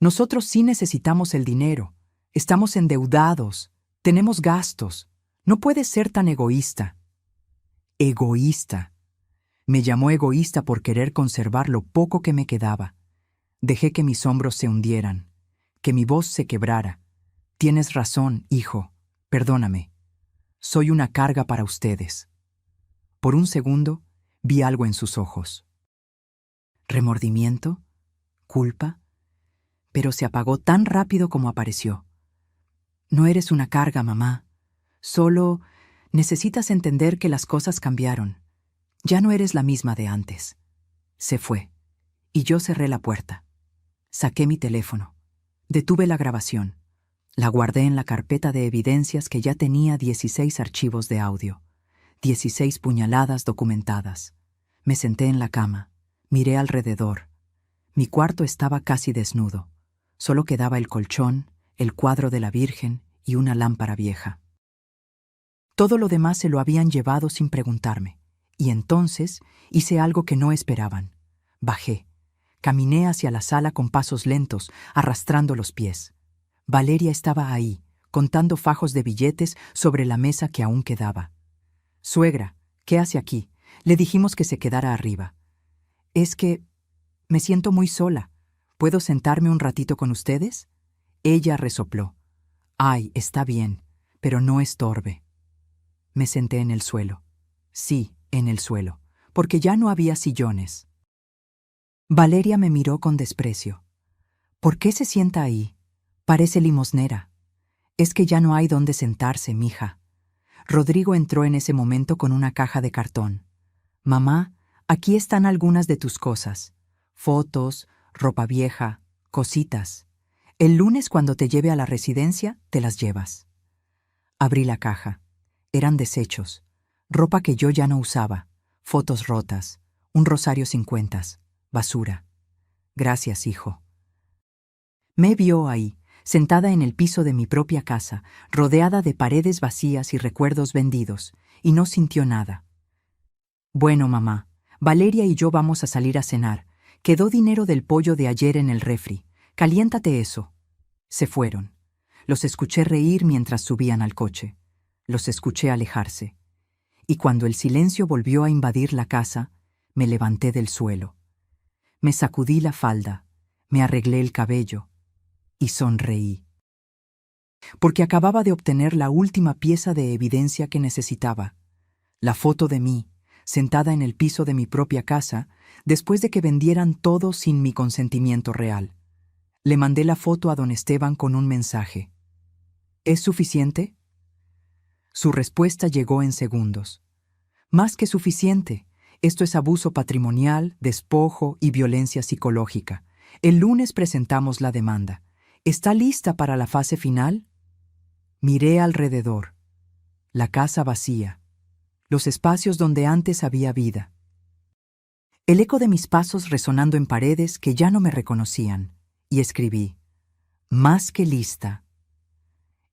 Nosotros sí necesitamos el dinero. Estamos endeudados. Tenemos gastos. No puedes ser tan egoísta». «Egoísta». Me llamó egoísta por querer conservar lo poco que me quedaba. Dejé que mis hombros se hundieran, que mi voz se quebrara. «Tienes razón, hijo. Perdóname. Soy una carga para ustedes». Por un segundo, vi algo en sus ojos. ¿Remordimiento? ¿Culpa? Pero se apagó tan rápido como apareció. «No eres una carga, mamá. Solo necesitas entender que las cosas cambiaron. Ya no eres la misma de antes». Se fue, y yo cerré la puerta. Saqué mi teléfono. Detuve la grabación. La guardé en la carpeta de evidencias que ya tenía 16 archivos de audio, 16 puñaladas documentadas. Me senté en la cama, miré alrededor. Mi cuarto estaba casi desnudo. Solo quedaba el colchón, el cuadro de la Virgen y una lámpara vieja. Todo lo demás se lo habían llevado sin preguntarme, y entonces hice algo que no esperaban. Bajé. Caminé hacia la sala con pasos lentos, arrastrando los pies. Valeria estaba ahí, contando fajos de billetes sobre la mesa que aún quedaba. «Suegra, ¿qué hace aquí? Le dijimos que se quedara arriba». «Es que me siento muy sola. ¿Puedo sentarme un ratito con ustedes?» Ella resopló. «Ay, está bien, pero no estorbe». Me senté en el suelo. Sí, en el suelo, porque ya no había sillones. Valeria me miró con desprecio. ¿Por qué se sienta ahí? Parece limosnera. Es que ya no hay dónde sentarse, mija. Rodrigo entró en ese momento con una caja de cartón. Mamá, aquí están algunas de tus cosas. Fotos, ropa vieja, cositas. El lunes cuando te lleve a la residencia, te las llevas. Abrí la caja. Eran desechos. Ropa que yo ya no usaba. Fotos rotas. Un rosario sin cuentas. Basura. Gracias, hijo. Me vio ahí, sentada en el piso de mi propia casa, rodeada de paredes vacías y recuerdos vendidos, y no sintió nada. Bueno, mamá, Valeria y yo vamos a salir a cenar. Quedó dinero del pollo de ayer en el refri. Caliéntate eso. Se fueron. Los escuché reír mientras subían al coche. Los escuché alejarse. Y cuando el silencio volvió a invadir la casa, me levanté del suelo. Me sacudí la falda, me arreglé el cabello y sonreí. Porque acababa de obtener la última pieza de evidencia que necesitaba. La foto de mí, sentada en el piso de mi propia casa, después de que vendieran todo sin mi consentimiento real. Le mandé la foto a don Esteban con un mensaje. ¿Es suficiente? Su respuesta llegó en segundos. Más que suficiente. Esto es abuso patrimonial, despojo y violencia psicológica. El lunes presentamos la demanda. ¿Está lista para la fase final? Miré alrededor. La casa vacía. Los espacios donde antes había vida. El eco de mis pasos resonando en paredes que ya no me reconocían. Y escribí: más que lista.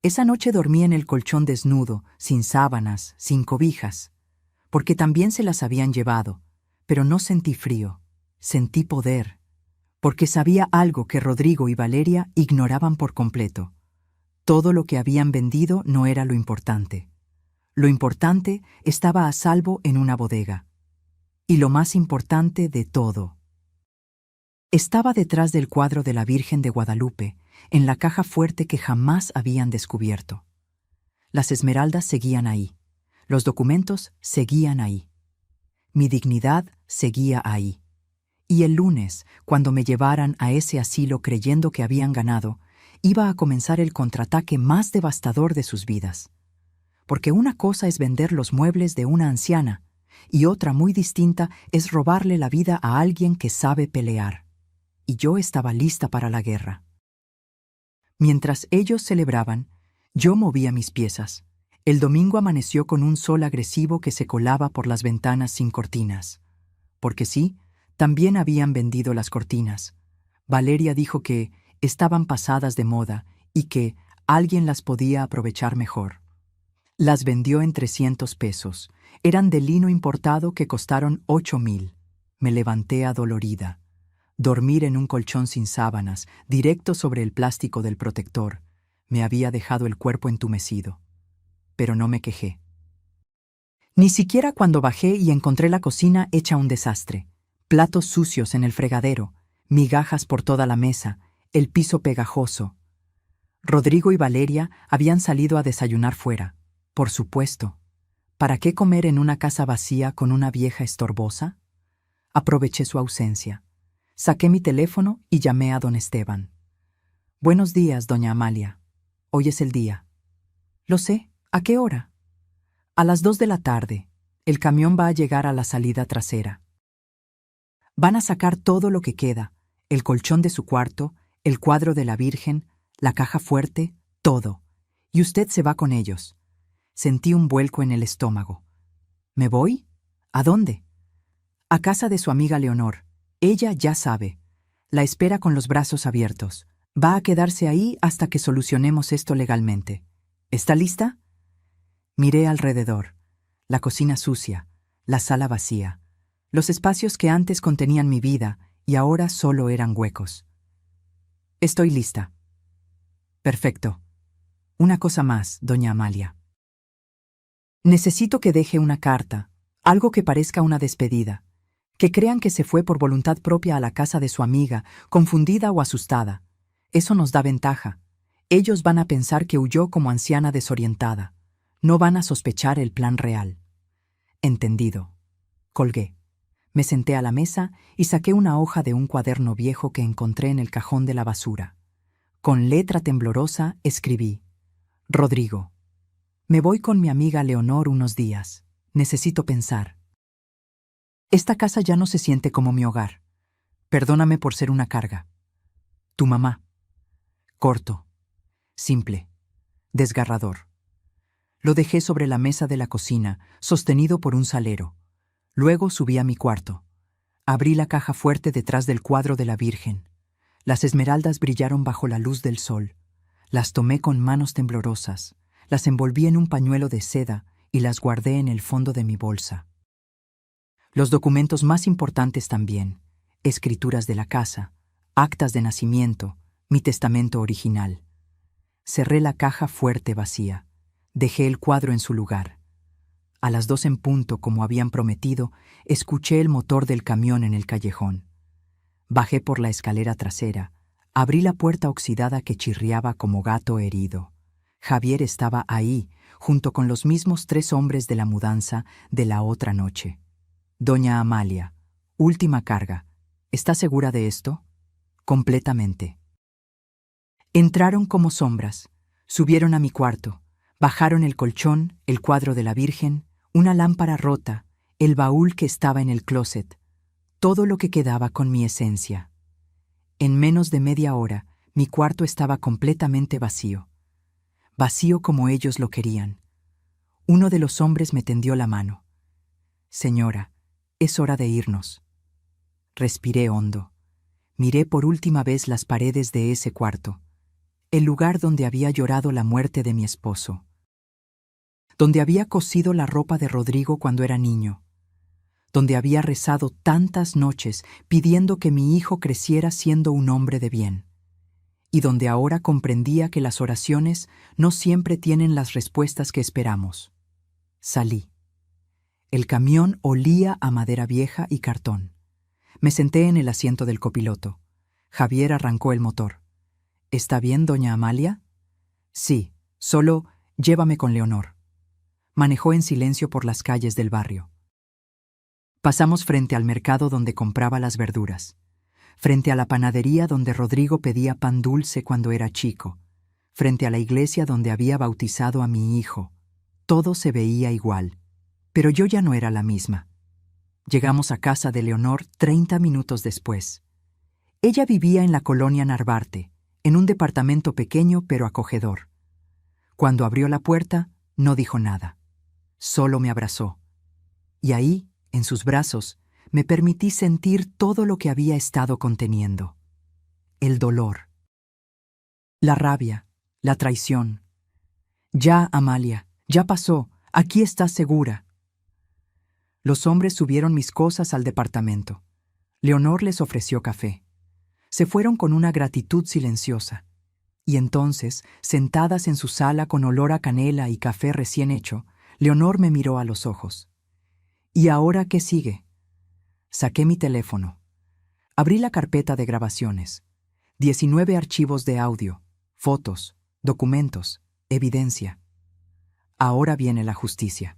Esa noche dormí en el colchón desnudo, sin sábanas, sin cobijas, porque también se las habían llevado, pero no sentí frío, sentí poder, porque sabía algo que Rodrigo y Valeria ignoraban por completo. Todo lo que habían vendido no era lo importante. Lo importante estaba a salvo en una bodega. Y lo más importante de todo, estaba detrás del cuadro de la Virgen de Guadalupe, en la caja fuerte que jamás habían descubierto. Las esmeraldas seguían ahí. Los documentos seguían ahí. Mi dignidad seguía ahí. Y el lunes, cuando me llevaran a ese asilo creyendo que habían ganado, iba a comenzar el contraataque más devastador de sus vidas. Porque una cosa es vender los muebles de una anciana, y otra muy distinta es robarle la vida a alguien que sabe pelear. Y yo estaba lista para la guerra. Mientras ellos celebraban, yo movía mis piezas. El domingo amaneció con un sol agresivo que se colaba por las ventanas sin cortinas. Porque sí, también habían vendido las cortinas. Valeria dijo que estaban pasadas de moda y que alguien las podía aprovechar mejor. Las vendió en 300 pesos. Eran de lino importado que costaron 8,000. Me levanté adolorida. Dormir en un colchón sin sábanas, directo sobre el plástico del protector, me había dejado el cuerpo entumecido. Pero no me quejé. Ni siquiera cuando bajé y encontré la cocina hecha un desastre. Platos sucios en el fregadero, migajas por toda la mesa, el piso pegajoso. Rodrigo y Valeria habían salido a desayunar fuera. Por supuesto. ¿Para qué comer en una casa vacía con una vieja estorbosa? Aproveché su ausencia. Saqué mi teléfono y llamé a don Esteban. Buenos días, doña Amalia. Hoy es el día. Lo sé. ¿A qué hora? A las 2 de la tarde. El camión va a llegar a la salida trasera. Van a sacar todo lo que queda, el colchón de su cuarto, el cuadro de la Virgen, la caja fuerte, todo. Y usted se va con ellos. Sentí un vuelco en el estómago. ¿Me voy? ¿A dónde? A casa de su amiga Leonor. Ella ya sabe. La espera con los brazos abiertos. Va a quedarse ahí hasta que solucionemos esto legalmente. ¿Está lista? Miré alrededor. La cocina sucia, la sala vacía, los espacios que antes contenían mi vida y ahora solo eran huecos. Estoy lista. Perfecto. Una cosa más, doña Amalia. Necesito que deje una carta, algo que parezca una despedida, que crean que se fue por voluntad propia a la casa de su amiga, confundida o asustada. Eso nos da ventaja. Ellos van a pensar que huyó como anciana desorientada. No van a sospechar el plan real. Entendido. Colgué. Me senté a la mesa y saqué una hoja de un cuaderno viejo que encontré en el cajón de la basura. Con letra temblorosa escribí: Rodrigo, me voy con mi amiga Leonor unos días. Necesito pensar. Esta casa ya no se siente como mi hogar. Perdóname por ser una carga. Tu mamá. Corto, simple, desgarrador. Lo dejé sobre la mesa de la cocina, sostenido por un salero. Luego subí a mi cuarto. Abrí la caja fuerte detrás del cuadro de la Virgen. Las esmeraldas brillaron bajo la luz del sol. Las tomé con manos temblorosas, las envolví en un pañuelo de seda y las guardé en el fondo de mi bolsa. Los documentos más importantes también: escrituras de la casa, actas de nacimiento, mi testamento original. Cerré la caja fuerte vacía. Dejé el cuadro en su lugar. A las 2 en punto, como habían prometido, escuché el motor del camión en el callejón. Bajé por la escalera trasera, abrí la puerta oxidada que chirriaba como gato herido. Javier estaba ahí, junto con los mismos 3 hombres de la mudanza de la otra noche. Doña Amalia, última carga. ¿Está segura de esto? Completamente. Entraron como sombras, subieron a mi cuarto, bajaron el colchón, el cuadro de la Virgen, una lámpara rota, el baúl que estaba en el closet, todo lo que quedaba con mi esencia. En menos de media hora, mi cuarto estaba completamente vacío. Vacío como ellos lo querían. Uno de los hombres me tendió la mano. Señora, es hora de irnos. Respiré hondo. Miré por última vez las paredes de ese cuarto, el lugar donde había llorado la muerte de mi esposo, donde había cosido la ropa de Rodrigo cuando era niño, donde había rezado tantas noches pidiendo que mi hijo creciera siendo un hombre de bien, y donde ahora comprendía que las oraciones no siempre tienen las respuestas que esperamos. Salí. El camión olía a madera vieja y cartón. Me senté en el asiento del copiloto. Javier arrancó el motor. ¿Está bien, doña Amalia? Sí, solo llévame con Leonor. Manejó en silencio por las calles del barrio. Pasamos frente al mercado donde compraba las verduras, frente a la panadería donde Rodrigo pedía pan dulce cuando era chico, frente a la iglesia donde había bautizado a mi hijo. Todo se veía igual, pero yo ya no era la misma. Llegamos a casa de Leonor 30 minutos después. Ella vivía en la colonia Narvarte, en un departamento pequeño pero acogedor. Cuando abrió la puerta, no dijo nada. Solo me abrazó. Y ahí, en sus brazos, me permití sentir todo lo que había estado conteniendo. El dolor. La rabia, la traición. Ya, Amalia, ya pasó, aquí estás segura. Los hombres subieron mis cosas al departamento. Leonor les ofreció café. Se fueron con una gratitud silenciosa. Y entonces, sentadas en su sala con olor a canela y café recién hecho, Leonor me miró a los ojos. ¿Y ahora qué sigue? Saqué mi teléfono. Abrí la carpeta de grabaciones. 19 archivos de audio, fotos, documentos, evidencia. Ahora viene la justicia.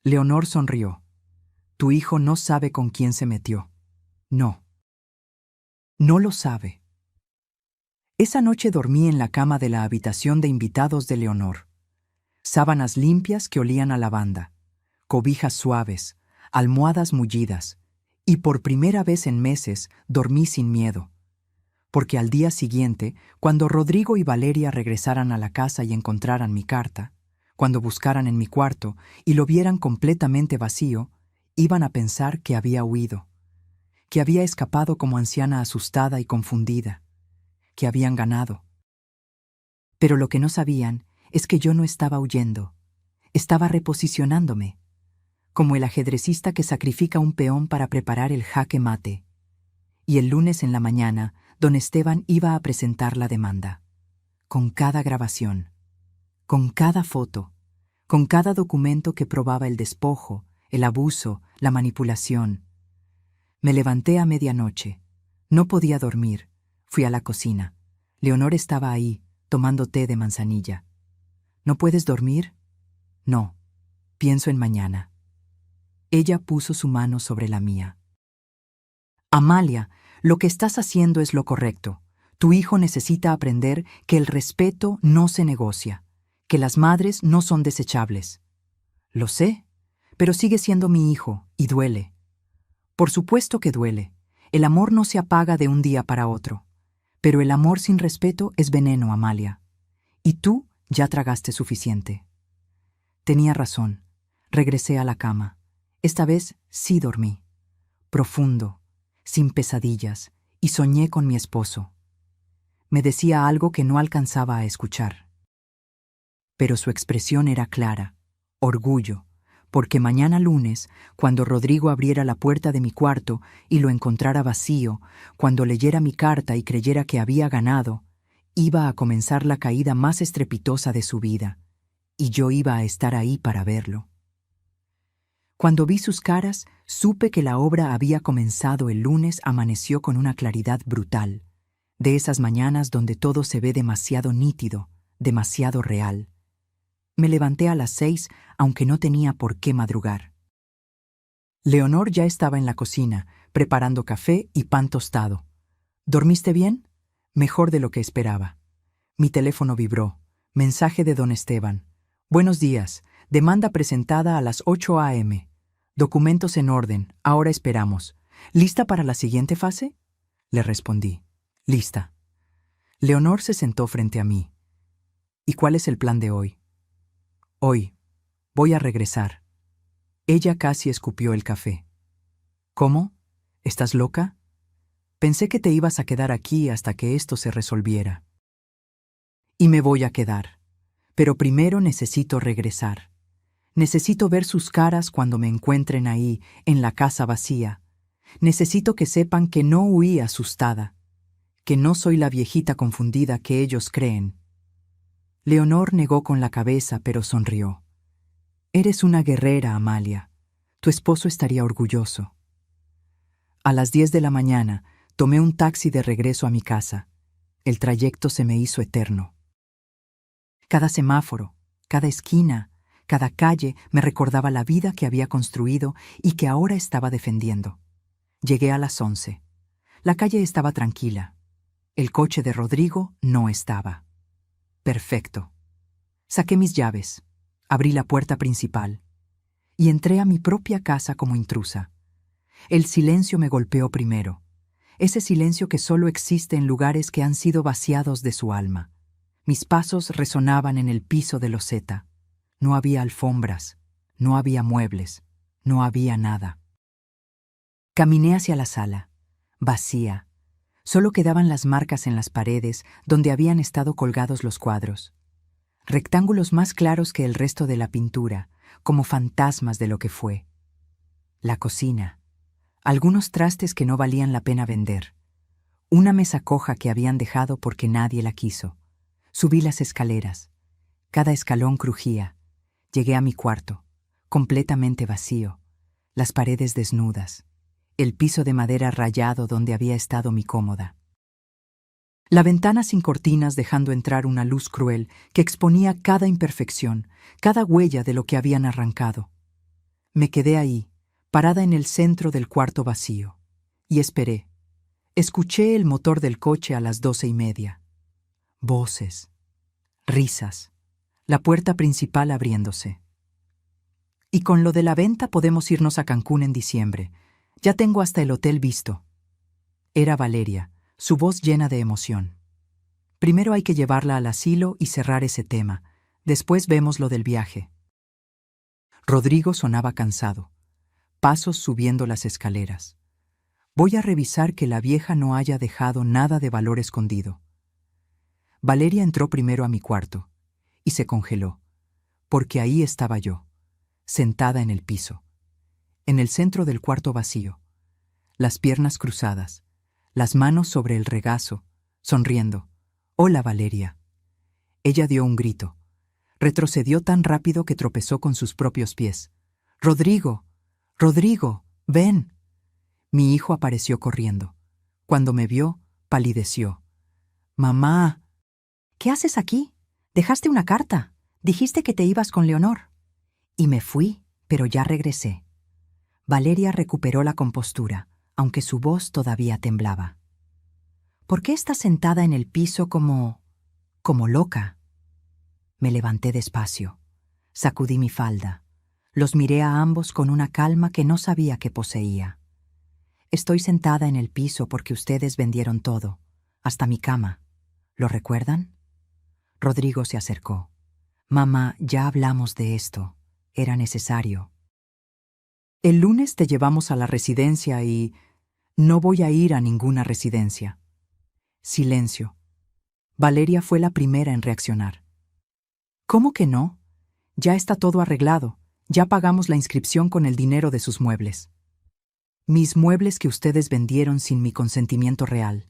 Leonor sonrió. Tu hijo no sabe con quién se metió. No. No lo sabe. Esa noche dormí en la cama de la habitación de invitados de Leonor. Sábanas limpias que olían a lavanda, cobijas suaves, almohadas mullidas, y por primera vez en meses dormí sin miedo. Porque al día siguiente, cuando Rodrigo y Valeria regresaran a la casa y encontraran mi carta, cuando buscaran en mi cuarto y lo vieran completamente vacío, iban a pensar que había huido, que había escapado como anciana asustada y confundida, que habían ganado. Pero lo que no sabían es que yo no estaba huyendo, estaba reposicionándome, como el ajedrecista que sacrifica un peón para preparar el jaque mate. Y el lunes en la mañana, don Esteban iba a presentar la demanda, con cada grabación, con cada foto, con cada documento que probaba el despojo, el abuso, la manipulación. Me levanté a medianoche. No podía dormir. Fui a la cocina. Leonor estaba ahí, tomando té de manzanilla. ¿No puedes dormir? No. Pienso en mañana. Ella puso su mano sobre la mía. Amalia, lo que estás haciendo es lo correcto. Tu hijo necesita aprender que el respeto no se negocia, que las madres no son desechables. Lo sé, pero sigue siendo mi hijo y duele. Por supuesto que duele. El amor no se apaga de un día para otro. Pero el amor sin respeto es veneno, Amalia. Y tú ya tragaste suficiente. Tenía razón. Regresé a la cama. Esta vez sí dormí. Profundo, sin pesadillas, y soñé con mi esposo. Me decía algo que no alcanzaba a escuchar. Pero su expresión era clara, orgullo, porque mañana lunes, cuando Rodrigo abriera la puerta de mi cuarto y lo encontrara vacío, cuando leyera mi carta y creyera que había ganado, iba a comenzar la caída más estrepitosa de su vida, y yo iba a estar ahí para verlo. Cuando vi sus caras, supe que la obra había comenzado el lunes. Amaneció con una claridad brutal, de esas mañanas donde todo se ve demasiado nítido, demasiado real. Me levanté a las 6, aunque no tenía por qué madrugar. Leonor ya estaba en la cocina, preparando café y pan tostado. ¿Dormiste bien? Mejor de lo que esperaba. Mi teléfono vibró. Mensaje de don Esteban. Buenos días. Demanda presentada a las 8 a.m. Documentos en orden. Ahora esperamos. ¿Lista para la siguiente fase? Le respondí. Lista. Leonor se sentó frente a mí. ¿Y cuál es el plan de hoy? Hoy. Voy a regresar. Ella casi escupió el café. ¿Cómo? ¿Estás loca? Pensé que te ibas a quedar aquí hasta que esto se resolviera. Y me voy a quedar. Pero primero necesito regresar. Necesito ver sus caras cuando me encuentren ahí, en la casa vacía. Necesito que sepan que no huí asustada, que no soy la viejita confundida que ellos creen. Leonor negó con la cabeza, pero sonrió. Eres una guerrera, Amalia. Tu esposo estaría orgulloso. A las 10 de la mañana, tomé un taxi de regreso a mi casa. El trayecto se me hizo eterno. Cada semáforo, cada esquina, cada calle me recordaba la vida que había construido y que ahora estaba defendiendo. Llegué a las 11. La calle estaba tranquila. El coche de Rodrigo no estaba. Perfecto. Saqué mis llaves, abrí la puerta principal y entré a mi propia casa como intrusa. El silencio me golpeó primero, ese silencio que solo existe en lugares que han sido vaciados de su alma. Mis pasos resonaban en el piso de loseta. No había alfombras, no había muebles, no había nada. Caminé hacia la sala, vacía. Solo quedaban las marcas en las paredes donde habían estado colgados los cuadros. Rectángulos más claros que el resto de la pintura, como fantasmas de lo que fue. La cocina. Algunos trastes que no valían la pena vender. Una mesa coja que habían dejado porque nadie la quiso. Subí las escaleras. Cada escalón crujía. Llegué a mi cuarto, completamente vacío. Las paredes desnudas. El piso de madera rayado donde había estado mi cómoda. La ventana sin cortinas dejando entrar una luz cruel que exponía cada imperfección, cada huella de lo que habían arrancado. Me quedé ahí, parada en el centro del cuarto vacío, y esperé. Escuché el motor del coche a las 12:30. Voces, risas, la puerta principal abriéndose. Y con lo de la venta podemos irnos a Cancún en diciembre. Ya tengo hasta el hotel visto. Era Valeria, su voz llena de emoción. Primero hay que llevarla al asilo y cerrar ese tema. Después vemos lo del viaje. Rodrigo sonaba cansado. Pasos subiendo las escaleras. Voy a revisar que la vieja no haya dejado nada de valor escondido. Valeria entró primero a mi cuarto y se congeló, porque ahí estaba yo, sentada en el piso, en el centro del cuarto vacío, las piernas cruzadas, las manos sobre el regazo, sonriendo. «Hola, Valeria». Ella dio un grito. Retrocedió tan rápido que tropezó con sus propios pies. «¡Rodrigo! ¡Rodrigo! ¡Ven!». Mi hijo apareció corriendo. Cuando me vio, palideció. «¡Mamá!». «¿Qué haces aquí? Dejaste una carta. Dijiste que te ibas con Leonor». «Y me fui, pero ya regresé». Valeria recuperó la compostura, aunque su voz todavía temblaba. ¿Por qué estás sentada en el piso como loca? Me levanté despacio. Sacudí mi falda. Los miré a ambos con una calma que no sabía que poseía. Estoy sentada en el piso porque ustedes vendieron todo, hasta mi cama. ¿Lo recuerdan? Rodrigo se acercó. Mamá, ya hablamos de esto. Era necesario. El lunes te llevamos a la residencia y... No voy a ir a ninguna residencia. Silencio. Valeria fue la primera en reaccionar. ¿Cómo que no? Ya está todo arreglado. Ya pagamos la inscripción con el dinero de sus muebles. Mis muebles que ustedes vendieron sin mi consentimiento real.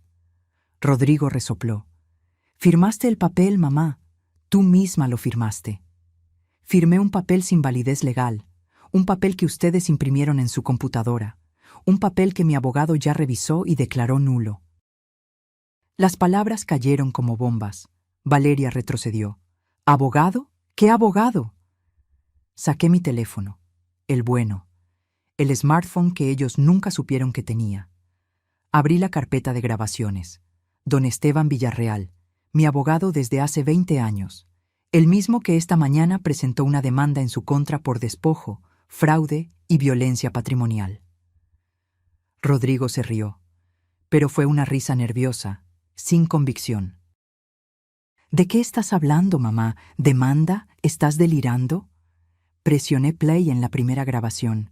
Rodrigo resopló. Firmaste el papel, mamá. Tú misma lo firmaste. Firmé un papel sin validez legal, un papel que ustedes imprimieron en su computadora, un papel que mi abogado ya revisó y declaró nulo. Las palabras cayeron como bombas. Valeria retrocedió. ¿Abogado? ¿Qué abogado? Saqué mi teléfono, el bueno, el smartphone que ellos nunca supieron que tenía. Abrí la carpeta de grabaciones. Don Esteban Villarreal, mi abogado desde hace 20 años, el mismo que esta mañana presentó una demanda en su contra por despojo, fraude y violencia patrimonial. Rodrigo se rió, pero fue una risa nerviosa, sin convicción. ¿De qué estás hablando, mamá? ¿Demanda? ¿Estás delirando? Presioné play en la primera grabación.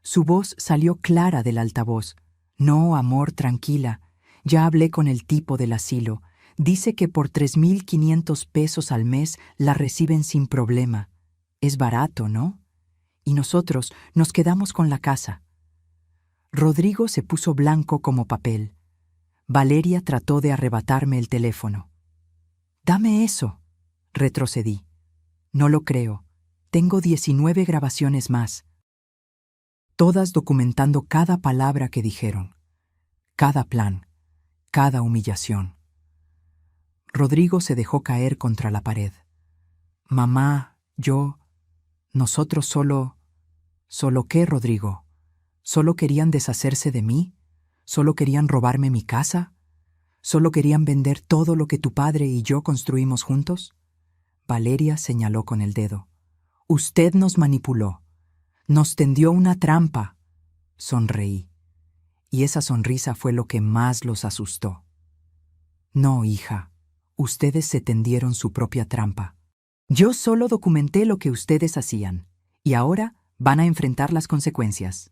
Su voz salió clara del altavoz. No, amor, tranquila. Ya hablé con el tipo del asilo. Dice que por 3,500 pesos al mes la reciben sin problema. Es barato, ¿no? Y nosotros nos quedamos con la casa. Rodrigo se puso blanco como papel. Valeria trató de arrebatarme el teléfono. «Dame eso», retrocedí. «No lo creo. Tengo 19 grabaciones más. Todas documentando cada palabra que dijeron, cada plan, cada humillación». Rodrigo se dejó caer contra la pared. «Mamá, nosotros solo... ¿Solo qué, Rodrigo? ¿Solo querían deshacerse de mí? ¿Solo querían robarme mi casa? ¿Solo querían vender todo lo que tu padre y yo construimos juntos?» Valeria señaló con el dedo. «Usted nos manipuló. Nos tendió una trampa». Sonreí. Y esa sonrisa fue lo que más los asustó. «No, hija. Ustedes se tendieron su propia trampa. Yo solo documenté lo que ustedes hacían, y ahora van a enfrentar las consecuencias».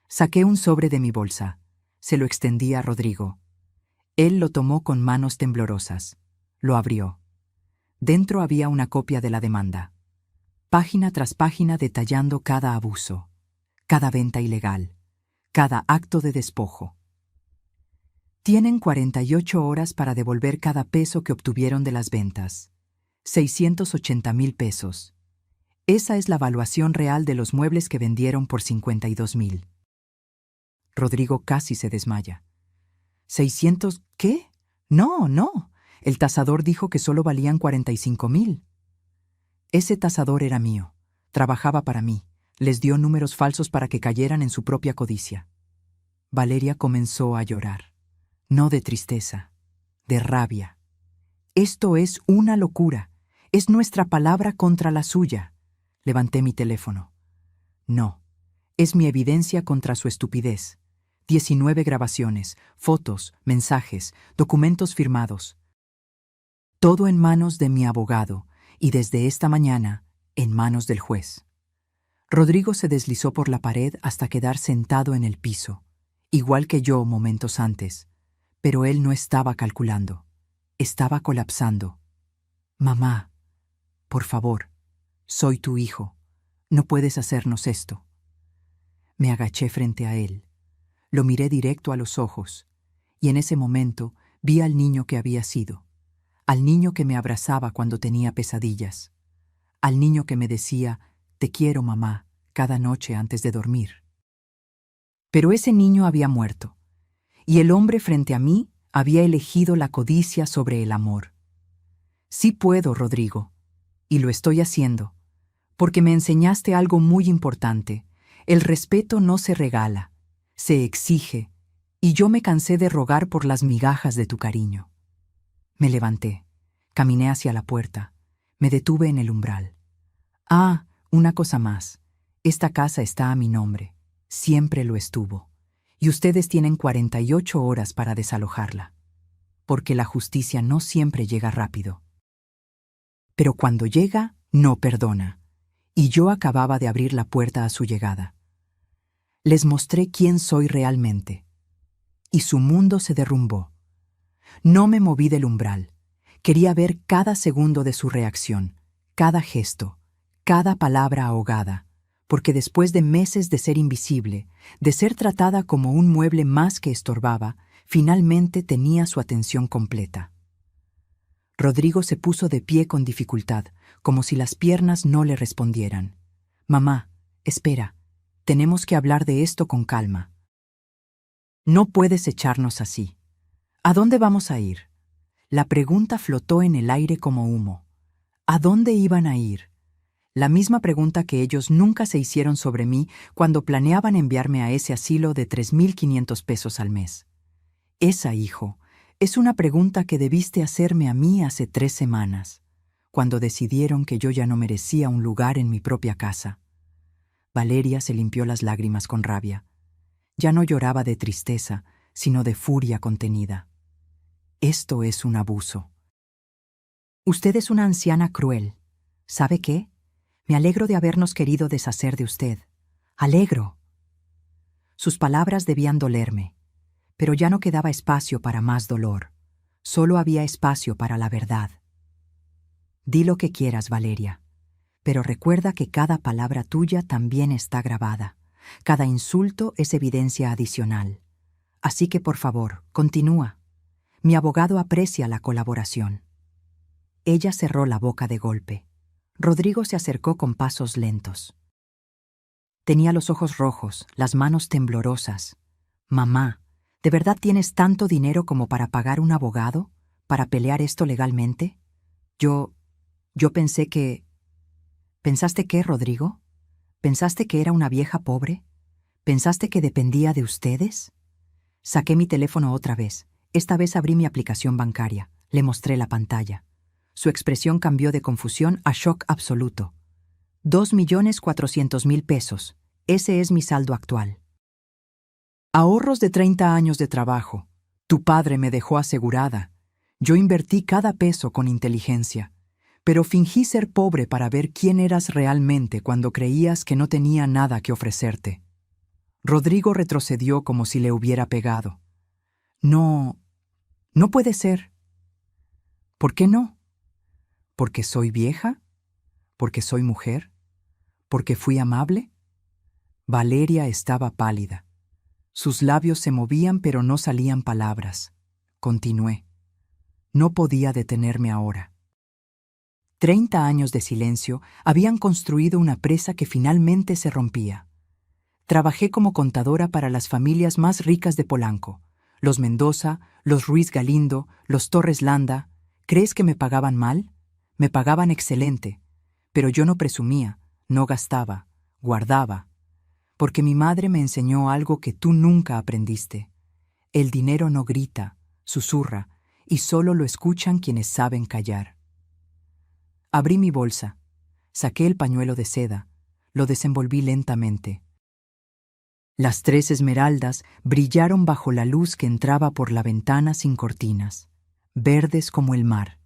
Saqué un sobre de mi bolsa. Se lo extendí a Rodrigo. Él lo tomó con manos temblorosas. Lo abrió. Dentro había una copia de la demanda. Página tras página detallando cada abuso, cada venta ilegal, cada acto de despojo. Tienen 48 horas para devolver cada peso que obtuvieron de las ventas. 680,000 pesos. Esa es la valuación real de los muebles que vendieron por 52,000. Rodrigo casi se desmaya. ¿600 qué? No, no. El tasador dijo que solo valían 45,000. Ese tasador era mío. Trabajaba para mí. Les dio números falsos para que cayeran en su propia codicia. Valeria comenzó a llorar. No de tristeza, de rabia. Esto es una locura. Es nuestra palabra contra la suya. Levanté mi teléfono. No, es mi evidencia contra su estupidez. 19 grabaciones, fotos, mensajes, documentos firmados. Todo en manos de mi abogado y desde esta mañana en manos del juez. Rodrigo se deslizó por la pared hasta quedar sentado en el piso, igual que yo momentos antes, pero él no estaba calculando. Estaba colapsando. «Mamá, por favor, soy tu hijo. No puedes hacernos esto». Me agaché frente a él. Lo miré directo a los ojos, y en ese momento vi al niño que había sido, al niño que me abrazaba cuando tenía pesadillas, al niño que me decía, «Te quiero, mamá», cada noche antes de dormir. Pero ese niño había muerto, y el hombre frente a mí había elegido la codicia sobre el amor. Sí puedo, Rodrigo, y lo estoy haciendo, porque me enseñaste algo muy importante. El respeto no se regala, se exige, y yo me cansé de rogar por las migajas de tu cariño. Me levanté, caminé hacia la puerta, me detuve en el umbral. Ah, una cosa más. Esta casa está a mi nombre, siempre lo estuvo, y ustedes tienen 48 horas para desalojarla, porque la justicia no siempre llega rápido. Pero cuando llega, no perdona, y yo acababa de abrir la puerta a su llegada. Les mostré quién soy realmente, y su mundo se derrumbó. No me moví del umbral. Quería ver cada segundo de su reacción, cada gesto, cada palabra ahogada, porque después de meses de ser invisible, de ser tratada como un mueble más que estorbaba, finalmente tenía su atención completa. Rodrigo se puso de pie con dificultad, como si las piernas no le respondieran. «Mamá, espera, tenemos que hablar de esto con calma. No puedes echarnos así. ¿A dónde vamos a ir?» La pregunta flotó en el aire como humo. ¿A dónde iban a ir? La misma pregunta que ellos nunca se hicieron sobre mí cuando planeaban enviarme a ese asilo de 3.500 pesos al mes. Esa, hijo, es una pregunta que debiste hacerme a mí hace 3 semanas, cuando decidieron que yo ya no merecía un lugar en mi propia casa. Valeria se limpió las lágrimas con rabia. Ya no lloraba de tristeza, sino de furia contenida. Esto es un abuso. Usted es una anciana cruel. ¿Sabe qué? Me alegro de habernos querido deshacer de usted. ¡Alegro! Sus palabras debían dolerme, pero ya no quedaba espacio para más dolor. Solo había espacio para la verdad. Di lo que quieras, Valeria, pero recuerda que cada palabra tuya también está grabada. Cada insulto es evidencia adicional. Así que, por favor, continúa. Mi abogado aprecia la colaboración. Ella cerró la boca de golpe. Rodrigo se acercó con pasos lentos. Tenía los ojos rojos, las manos temblorosas. «Mamá, ¿de verdad tienes tanto dinero como para pagar un abogado? ¿Para pelear esto legalmente?» Yo pensé que... ¿Pensaste qué, Rodrigo? ¿Pensaste que era una vieja pobre? ¿Pensaste que dependía de ustedes? Saqué mi teléfono otra vez. Esta vez abrí mi aplicación bancaria. Le mostré la pantalla. Su expresión cambió de confusión a shock absoluto. 2.400.000 pesos. Ese es mi saldo actual. Ahorros de 30 años de trabajo. Tu padre me dejó asegurada. Yo invertí cada peso con inteligencia. Pero fingí ser pobre para ver quién eras realmente cuando creías que no tenía nada que ofrecerte. Rodrigo retrocedió como si le hubiera pegado. No puede ser. ¿Por qué no? ¿Porque soy vieja? ¿Porque soy mujer? ¿Porque fui amable? Valeria estaba pálida. Sus labios se movían pero no salían palabras. Continué. No podía detenerme ahora. 30 años de silencio habían construido una presa que finalmente se rompía. Trabajé como contadora para las familias más ricas de Polanco. Los Mendoza, los Ruiz Galindo, los Torres Landa. ¿Crees que me pagaban mal? Me pagaban excelente, pero yo no presumía, no gastaba, guardaba, porque mi madre me enseñó algo que tú nunca aprendiste. El dinero no grita, susurra, y solo lo escuchan quienes saben callar. Abrí mi bolsa, saqué el pañuelo de seda, lo desenvolví lentamente. Las 3 esmeraldas brillaron bajo la luz que entraba por la ventana sin cortinas, verdes como el mar,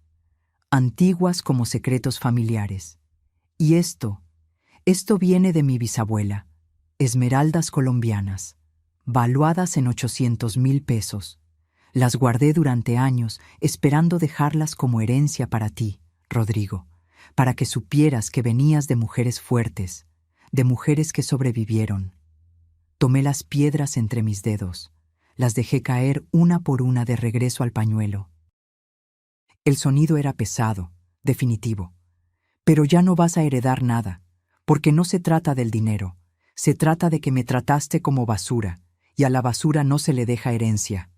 antiguas como secretos familiares. Y esto viene de mi bisabuela, esmeraldas colombianas, valuadas en 800.000 pesos. Las guardé durante años, esperando dejarlas como herencia para ti, Rodrigo, para que supieras que venías de mujeres fuertes, de mujeres que sobrevivieron. Tomé las piedras entre mis dedos, las dejé caer una por una de regreso al pañuelo. El sonido era pesado, definitivo. Pero ya no vas a heredar nada, porque no se trata del dinero, se trata de que me trataste como basura, y a la basura no se le deja herencia.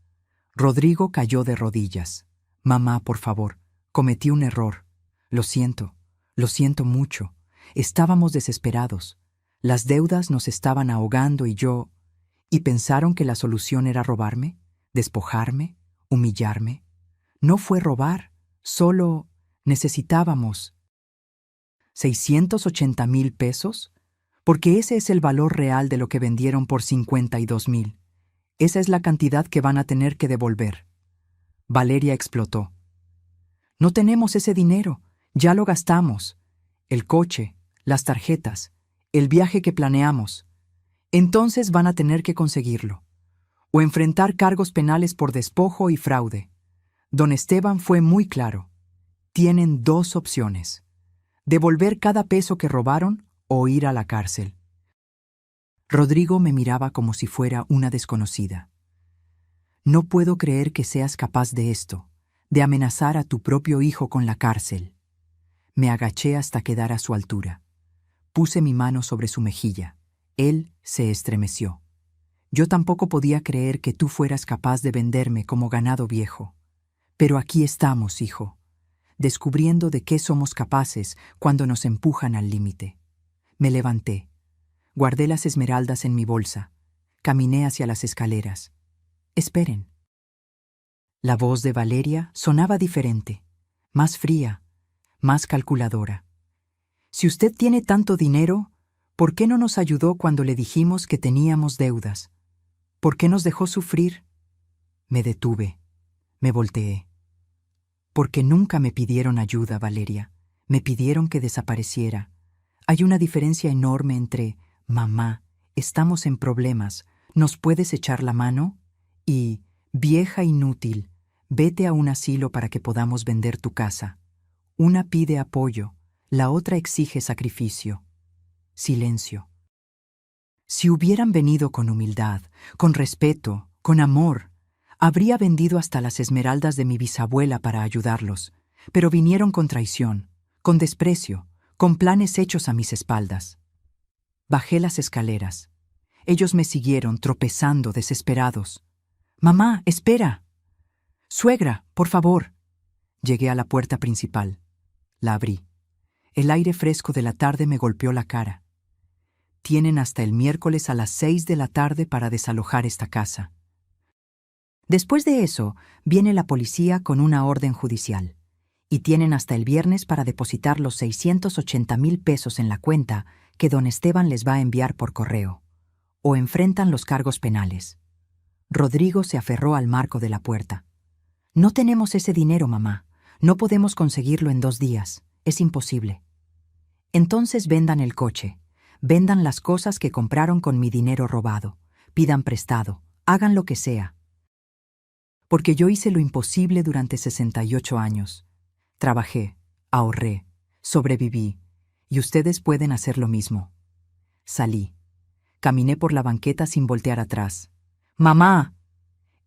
Rodrigo cayó de rodillas. Mamá, por favor, cometí un error. Lo siento mucho. Estábamos desesperados. Las deudas nos estaban ahogando ¿Y pensaron que la solución era robarme, despojarme, humillarme? No fue robar, solo necesitábamos 680,000 pesos, porque ese es el valor real de lo que vendieron por 52,000. Esa es la cantidad que van a tener que devolver. Valeria explotó. No tenemos ese dinero, ya lo gastamos. El coche, las tarjetas, el viaje que planeamos. Entonces van a tener que conseguirlo. O enfrentar cargos penales por despojo y fraude. Don Esteban fue muy claro. Tienen 2 opciones: devolver cada peso que robaron o ir a la cárcel. Rodrigo me miraba como si fuera una desconocida. No puedo creer que seas capaz de esto, de amenazar a tu propio hijo con la cárcel. Me agaché hasta quedar a su altura. Puse mi mano sobre su mejilla. Él se estremeció. Yo tampoco podía creer que tú fueras capaz de venderme como ganado viejo. Pero aquí estamos, hijo, descubriendo de qué somos capaces cuando nos empujan al límite. Me levanté. Guardé las esmeraldas en mi bolsa. Caminé hacia las escaleras. Esperen. La voz de Valeria sonaba diferente, más fría, más calculadora. Si usted tiene tanto dinero, ¿por qué no nos ayudó cuando le dijimos que teníamos deudas? ¿Por qué nos dejó sufrir? Me detuve. Me volteé. Porque nunca me pidieron ayuda, Valeria. Me pidieron que desapareciera. Hay una diferencia enorme entre «Mamá, estamos en problemas, ¿nos puedes echar la mano?» y «Vieja inútil, vete a un asilo para que podamos vender tu casa». Una pide apoyo, la otra exige sacrificio. Silencio. Si hubieran venido con humildad, con respeto, con amor, habría vendido hasta las esmeraldas de mi bisabuela para ayudarlos, pero vinieron con traición, con desprecio, con planes hechos a mis espaldas. Bajé las escaleras. Ellos me siguieron, tropezando, desesperados. «Mamá, espera». «Suegra, por favor». Llegué a la puerta principal. La abrí. El aire fresco de la tarde me golpeó la cara. Tienen hasta el miércoles a las 6 de la tarde para desalojar esta casa. Después de eso, viene la policía con una orden judicial. Y tienen hasta el viernes para depositar los 680,000 pesos en la cuenta que don Esteban les va a enviar por correo. O enfrentan los cargos penales. Rodrigo se aferró al marco de la puerta. «No tenemos ese dinero, mamá. No podemos conseguirlo en 2 días. Es imposible». «Entonces vendan el coche. Vendan las cosas que compraron con mi dinero robado. Pidan prestado. Hagan lo que sea. Porque yo hice lo imposible durante 68 años. Trabajé, ahorré, sobreviví, y ustedes pueden hacer lo mismo». Salí. Caminé por la banqueta sin voltear atrás. «¡Mamá!».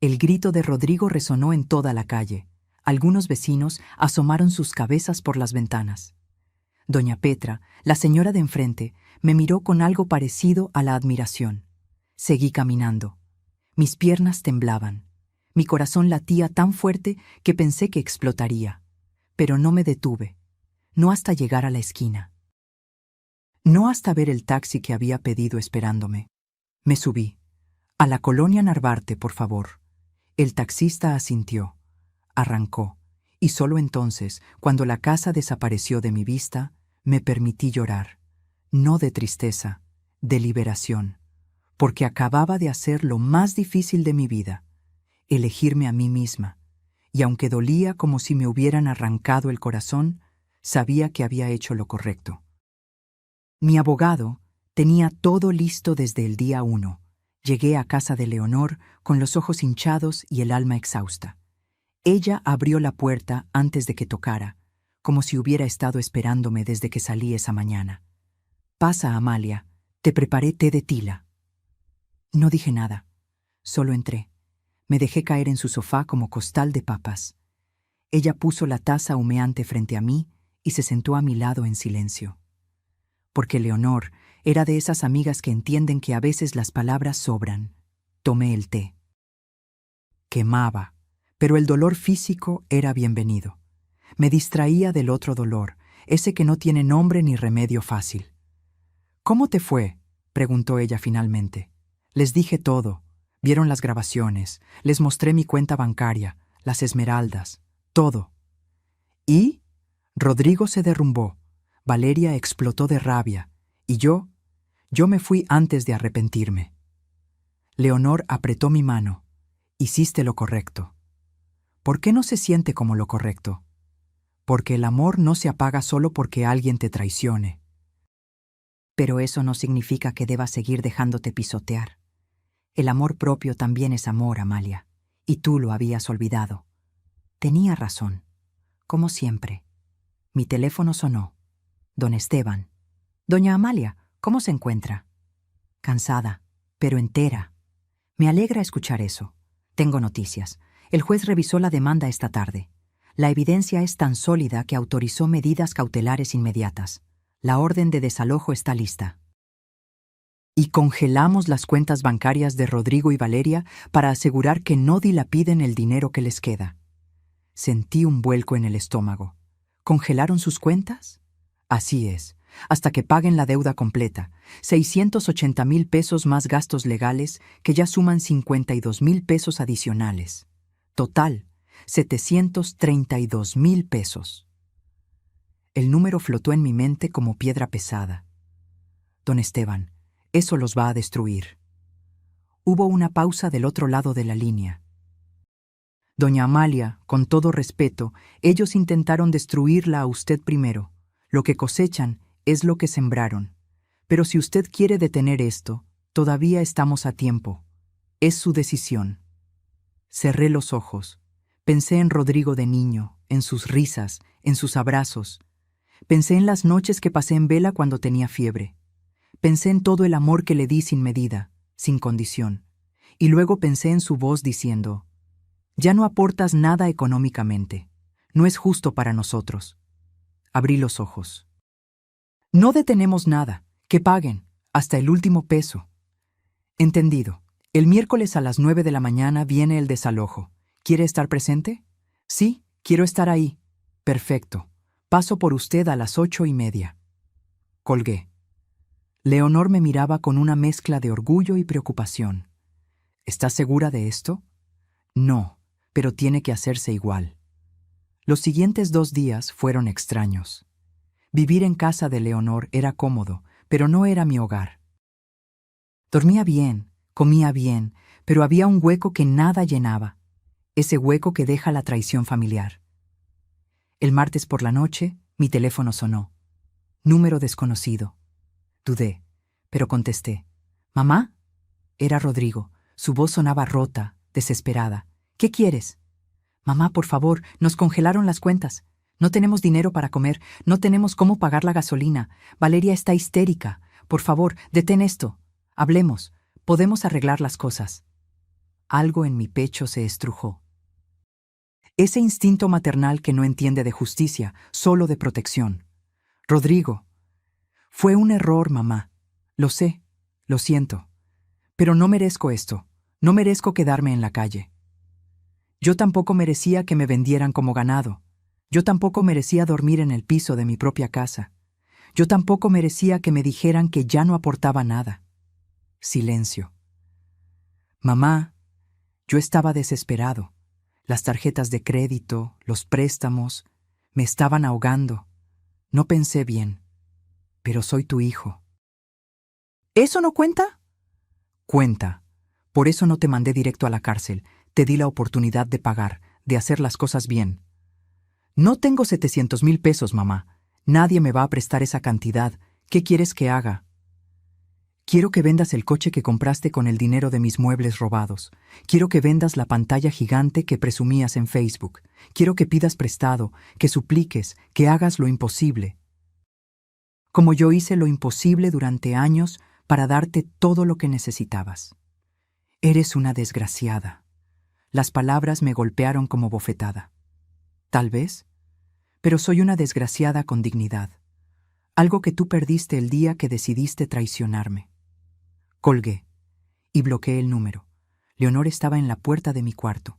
El grito de Rodrigo resonó en toda la calle. Algunos vecinos asomaron sus cabezas por las ventanas. Doña Petra, la señora de enfrente, me miró con algo parecido a la admiración. Seguí caminando. Mis piernas temblaban. Mi corazón latía tan fuerte que pensé que explotaría. Pero no me detuve. No hasta llegar a la esquina. No hasta ver el taxi que había pedido esperándome. Me subí. «A la colonia Narvarte, por favor». El taxista asintió. Arrancó. Y solo entonces, cuando la casa desapareció de mi vista, me permití llorar. No de tristeza, de liberación. Porque acababa de hacer lo más difícil de mi vida. Elegirme a mí misma. Y aunque dolía como si me hubieran arrancado el corazón, sabía que había hecho lo correcto. Mi abogado tenía todo listo desde el día 1. Llegué a casa de Leonor con los ojos hinchados y el alma exhausta. Ella abrió la puerta antes de que tocara, como si hubiera estado esperándome desde que salí esa mañana. «Pasa, Amalia, te preparé té de tila». No dije nada, solo entré. Me dejé caer en su sofá como costal de papas. Ella puso la taza humeante frente a mí y se sentó a mi lado en silencio. Porque Leonor era de esas amigas que entienden que a veces las palabras sobran. Tomé el té. Quemaba, pero el dolor físico era bienvenido. Me distraía del otro dolor, ese que no tiene nombre ni remedio fácil. «¿Cómo te fue?», preguntó ella finalmente. Les dije todo. Vieron las grabaciones. Les mostré mi cuenta bancaria, las esmeraldas, todo. ¿Y? Rodrigo se derrumbó. Valeria explotó de rabia. Y yo me fui antes de arrepentirme. Leonor apretó mi mano. Hiciste lo correcto. ¿Por qué no se siente como lo correcto? Porque el amor no se apaga solo porque alguien te traicione. Pero eso no significa que debas seguir dejándote pisotear. El amor propio también es amor, Amalia, y tú lo habías olvidado. Tenía razón, como siempre. Mi teléfono sonó. Don Esteban. Doña Amalia, ¿cómo se encuentra? Cansada, pero entera. Me alegra escuchar eso. Tengo noticias. El juez revisó la demanda esta tarde. La evidencia es tan sólida que autorizó medidas cautelares inmediatas. La orden de desalojo está lista. Y congelamos las cuentas bancarias de Rodrigo y Valeria para asegurar que no dilapiden el dinero que les queda. Sentí un vuelco en el estómago. ¿Congelaron sus cuentas? Así es, hasta que paguen la deuda completa, 680,000 pesos más gastos legales que ya suman 52,000 pesos adicionales. Total, 732,000 pesos. El número flotó en mi mente como piedra pesada. Don Esteban, eso los va a destruir. Hubo una pausa del otro lado de la línea. Doña Amalia, con todo respeto, ellos intentaron destruirla a usted primero. Lo que cosechan es lo que sembraron. Pero si usted quiere detener esto, todavía estamos a tiempo. Es su decisión. Cerré los ojos. Pensé en Rodrigo de niño, en sus risas, en sus abrazos. Pensé en las noches que pasé en vela cuando tenía fiebre. Pensé en todo el amor que le di sin medida, sin condición. Y luego pensé en su voz diciendo: «Ya no aportas nada económicamente. No es justo para nosotros». Abrí los ojos. «No detenemos nada. Que paguen, hasta el último peso». «Entendido. El miércoles a las 9 de la mañana viene el desalojo. ¿Quiere estar presente?» «Sí, quiero estar ahí». «Perfecto. Paso por usted a las 8:30». Colgué. Leonor me miraba con una mezcla de orgullo y preocupación. ¿Estás segura de esto? No, pero tiene que hacerse igual. Los siguientes 2 días fueron extraños. Vivir en casa de Leonor era cómodo, pero no era mi hogar. Dormía bien, comía bien, pero había un hueco que nada llenaba. Ese hueco que deja la traición familiar. El martes por la noche, mi teléfono sonó. Número desconocido. Dudé, pero contesté. ¿Mamá? Era Rodrigo. Su voz sonaba rota, desesperada. ¿Qué quieres? Mamá, por favor, nos congelaron las cuentas. No tenemos dinero para comer, no tenemos cómo pagar la gasolina. Valeria está histérica. Por favor, detén esto. Hablemos. Podemos arreglar las cosas. Algo en mi pecho se estrujó. Ese instinto maternal que no entiende de justicia, solo de protección. Rodrigo. Fue un error, mamá. Lo sé, lo siento. Pero no merezco esto. No merezco quedarme en la calle. Yo tampoco merecía que me vendieran como ganado. Yo tampoco merecía dormir en el piso de mi propia casa. Yo tampoco merecía que me dijeran que ya no aportaba nada. Silencio. Mamá, yo estaba desesperado. Las tarjetas de crédito, los préstamos, me estaban ahogando. No pensé bien. Pero soy tu hijo. ¿Eso no cuenta? Cuenta. Por eso no te mandé directo a la cárcel. Te di la oportunidad de pagar, de hacer las cosas bien. No tengo 700,000 pesos, mamá. Nadie me va a prestar esa cantidad. ¿Qué quieres que haga? Quiero que vendas el coche que compraste con el dinero de mis muebles robados. Quiero que vendas la pantalla gigante que presumías en Facebook. Quiero que pidas prestado, que supliques, que hagas lo imposible. Como yo hice lo imposible durante años para darte todo lo que necesitabas. Eres una desgraciada. Las palabras me golpearon como bofetada. Tal vez, pero soy una desgraciada con dignidad. Algo que tú perdiste el día que decidiste traicionarme. Colgué y bloqueé el número. Leonor estaba en la puerta de mi cuarto.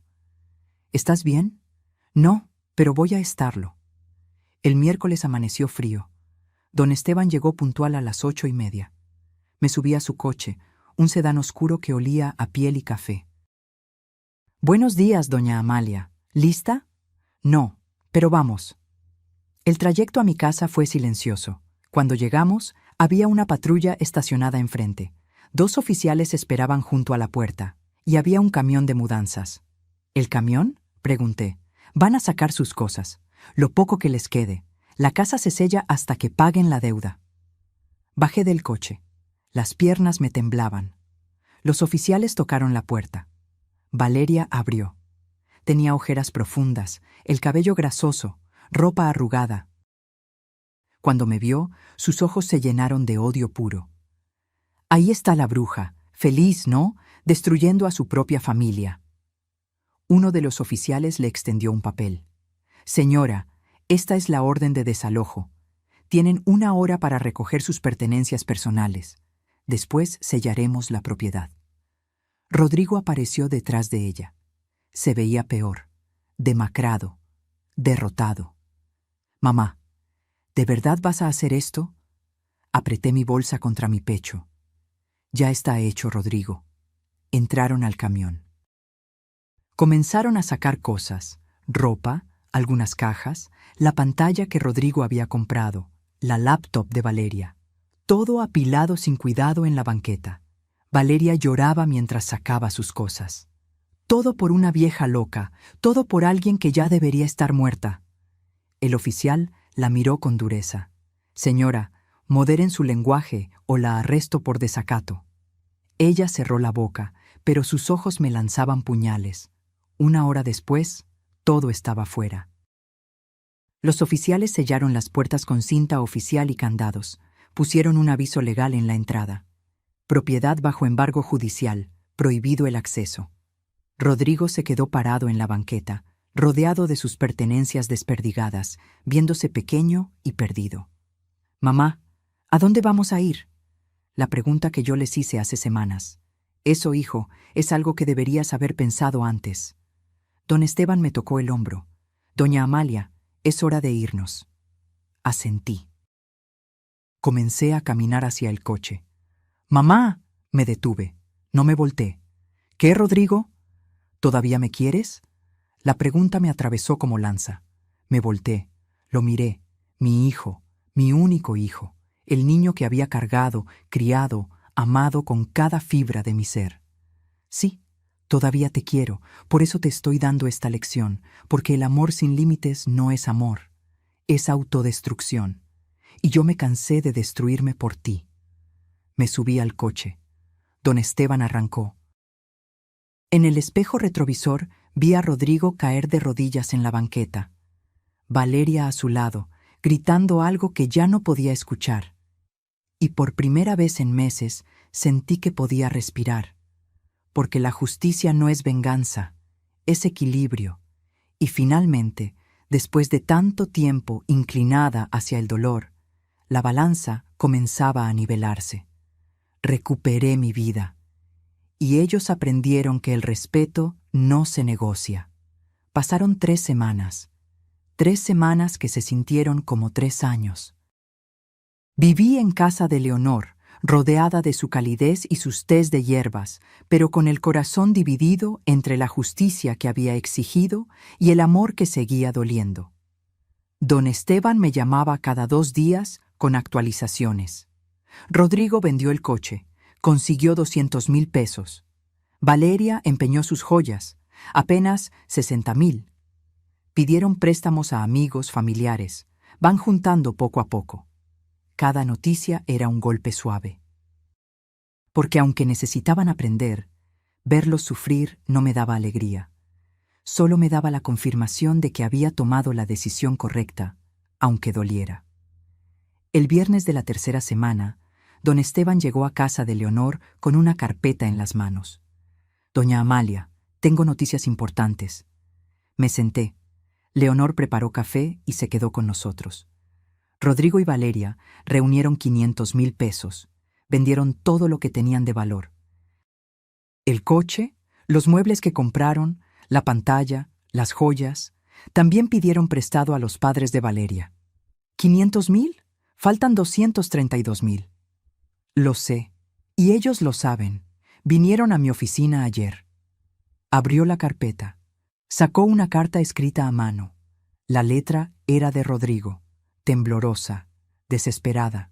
¿Estás bien? No, pero voy a estarlo. El miércoles amaneció frío. Don Esteban llegó puntual a las 8:30. Me subí a su coche, un sedán oscuro que olía a piel y café. «Buenos días, doña Amalia. ¿Lista?» «No, pero vamos». El trayecto a mi casa fue silencioso. Cuando llegamos, había una patrulla estacionada enfrente. 2 oficiales esperaban junto a la puerta, y había un camión de mudanzas. ¿El camión?, pregunté. Van a sacar sus cosas, lo poco que les quede. La casa se sella hasta que paguen la deuda. Bajé del coche. Las piernas me temblaban. Los oficiales tocaron la puerta. Valeria abrió. Tenía ojeras profundas, el cabello grasoso, ropa arrugada. Cuando me vio, sus ojos se llenaron de odio puro. Ahí está la bruja, feliz, ¿no?, destruyendo a su propia familia. Uno de los oficiales le extendió un papel. «Señora, esta es la orden de desalojo. Tienen 1 hora para recoger sus pertenencias personales. Después sellaremos la propiedad». Rodrigo apareció detrás de ella. Se veía peor, demacrado, derrotado. «Mamá, ¿de verdad vas a hacer esto?» Apreté mi bolsa contra mi pecho. «Ya está hecho, Rodrigo». Entraron al camión. Comenzaron a sacar cosas: ropa, algunas cajas, la pantalla que Rodrigo había comprado, la laptop de Valeria. Todo apilado sin cuidado en la banqueta. Valeria lloraba mientras sacaba sus cosas. Todo por una vieja loca, todo por alguien que ya debería estar muerta. El oficial la miró con dureza. «Señora, moderen su lenguaje o la arresto por desacato». Ella cerró la boca, pero sus ojos me lanzaban puñales. 1 hora después, todo estaba fuera. Los oficiales sellaron las puertas con cinta oficial y candados. Pusieron un aviso legal en la entrada. «Propiedad bajo embargo judicial, prohibido el acceso». Rodrigo se quedó parado en la banqueta, rodeado de sus pertenencias desperdigadas, viéndose pequeño y perdido. «Mamá, ¿a dónde vamos a ir?», la pregunta que yo les hice hace semanas. «Eso, hijo, es algo que deberías haber pensado antes». Don Esteban me tocó el hombro. «Doña Amalia, es hora de irnos». Asentí. Comencé a caminar hacia el coche. «¡Mamá!», me detuve. No me volteé. «¿Qué, Rodrigo? ¿Todavía me quieres?». La pregunta me atravesó como lanza. Me volteé. Lo miré. Mi hijo, mi único hijo, el niño que había cargado, criado, amado con cada fibra de mi ser. «Sí, todavía te quiero, por eso te estoy dando esta lección, porque el amor sin límites no es amor, es autodestrucción. Y yo me cansé de destruirme por ti». Me subí al coche. Don Esteban arrancó. En el espejo retrovisor vi a Rodrigo caer de rodillas en la banqueta. Valeria a su lado, gritando algo que ya no podía escuchar. Y por primera vez en meses sentí que podía respirar. Porque la justicia no es venganza, es equilibrio. Y finalmente, después de tanto tiempo inclinada hacia el dolor, la balanza comenzaba a nivelarse. Recuperé mi vida. Y ellos aprendieron que el respeto no se negocia. Pasaron 3 semanas. 3 semanas que se sintieron como 3 años. Viví en casa de Leonor, rodeada de su calidez y sus tés de hierbas, pero con el corazón dividido entre la justicia que había exigido y el amor que seguía doliendo. Don Esteban me llamaba cada 2 días con actualizaciones. Rodrigo vendió el coche, consiguió 200,000 pesos. Valeria empeñó sus joyas, apenas 60,000. Pidieron préstamos a amigos, familiares, van juntando poco a poco. Cada noticia era un golpe suave. Porque aunque necesitaban aprender, verlos sufrir no me daba alegría. Solo me daba la confirmación de que había tomado la decisión correcta, aunque doliera. El viernes de la 3ª semana, don Esteban llegó a casa de Leonor con una carpeta en las manos. «Doña Amalia, tengo noticias importantes». Me senté. Leonor preparó café y se quedó con nosotros. Rodrigo y Valeria reunieron 500,000 pesos. Vendieron todo lo que tenían de valor. El coche, los muebles que compraron, la pantalla, las joyas. También pidieron prestado a los padres de Valeria. «¿500,000? Faltan 232,000. Lo sé, Y ellos lo saben. Vinieron a mi oficina ayer. Abrió la carpeta. Sacó una carta escrita a mano. La letra era de Rodrigo, temblorosa, desesperada.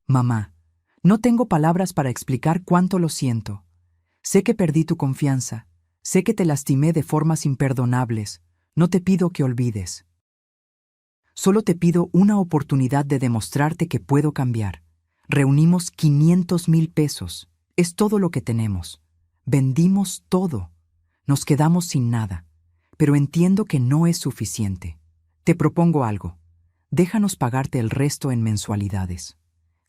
Mamá, no tengo palabras para explicar cuánto lo siento. Sé que perdí tu confianza. Sé que te lastimé de formas imperdonables. No te pido que olvides. Solo te pido una oportunidad de demostrarte que puedo cambiar. Reunimos 500,000 pesos. Es todo lo que tenemos. Vendimos todo. Nos quedamos sin nada. Pero entiendo que no es suficiente. Te propongo algo. Déjanos pagarte el resto en mensualidades.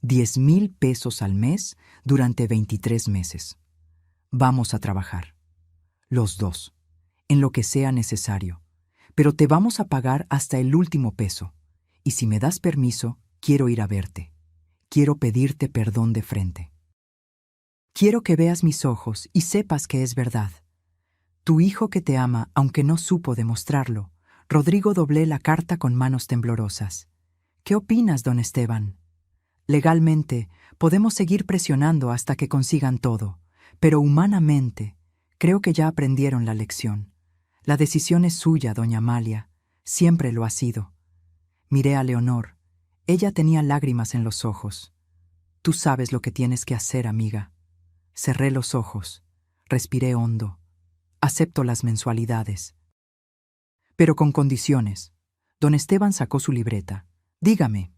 10,000 pesos al mes durante 23 meses. Vamos a trabajar. Los dos. En lo que sea necesario. Pero te vamos a pagar hasta el último peso. Y si me das permiso, quiero ir a verte. Quiero pedirte perdón de frente. Quiero que veas mis ojos y sepas que es verdad. Tu hijo que te ama, aunque no supo demostrarlo. Rodrigo doblé la carta con manos temblorosas. ¿Qué opinas, don Esteban? Legalmente, podemos seguir presionando hasta que consigan todo, pero humanamente, creo que ya aprendieron la lección. La decisión es suya, doña Amalia. Siempre lo ha sido. Miré a Leonor. Ella tenía lágrimas en los ojos. Tú sabes lo que tienes que hacer, amiga. Cerré los ojos. Respiré hondo. Acepto las mensualidades. Pero con condiciones. Don Esteban sacó su libreta. Dígame.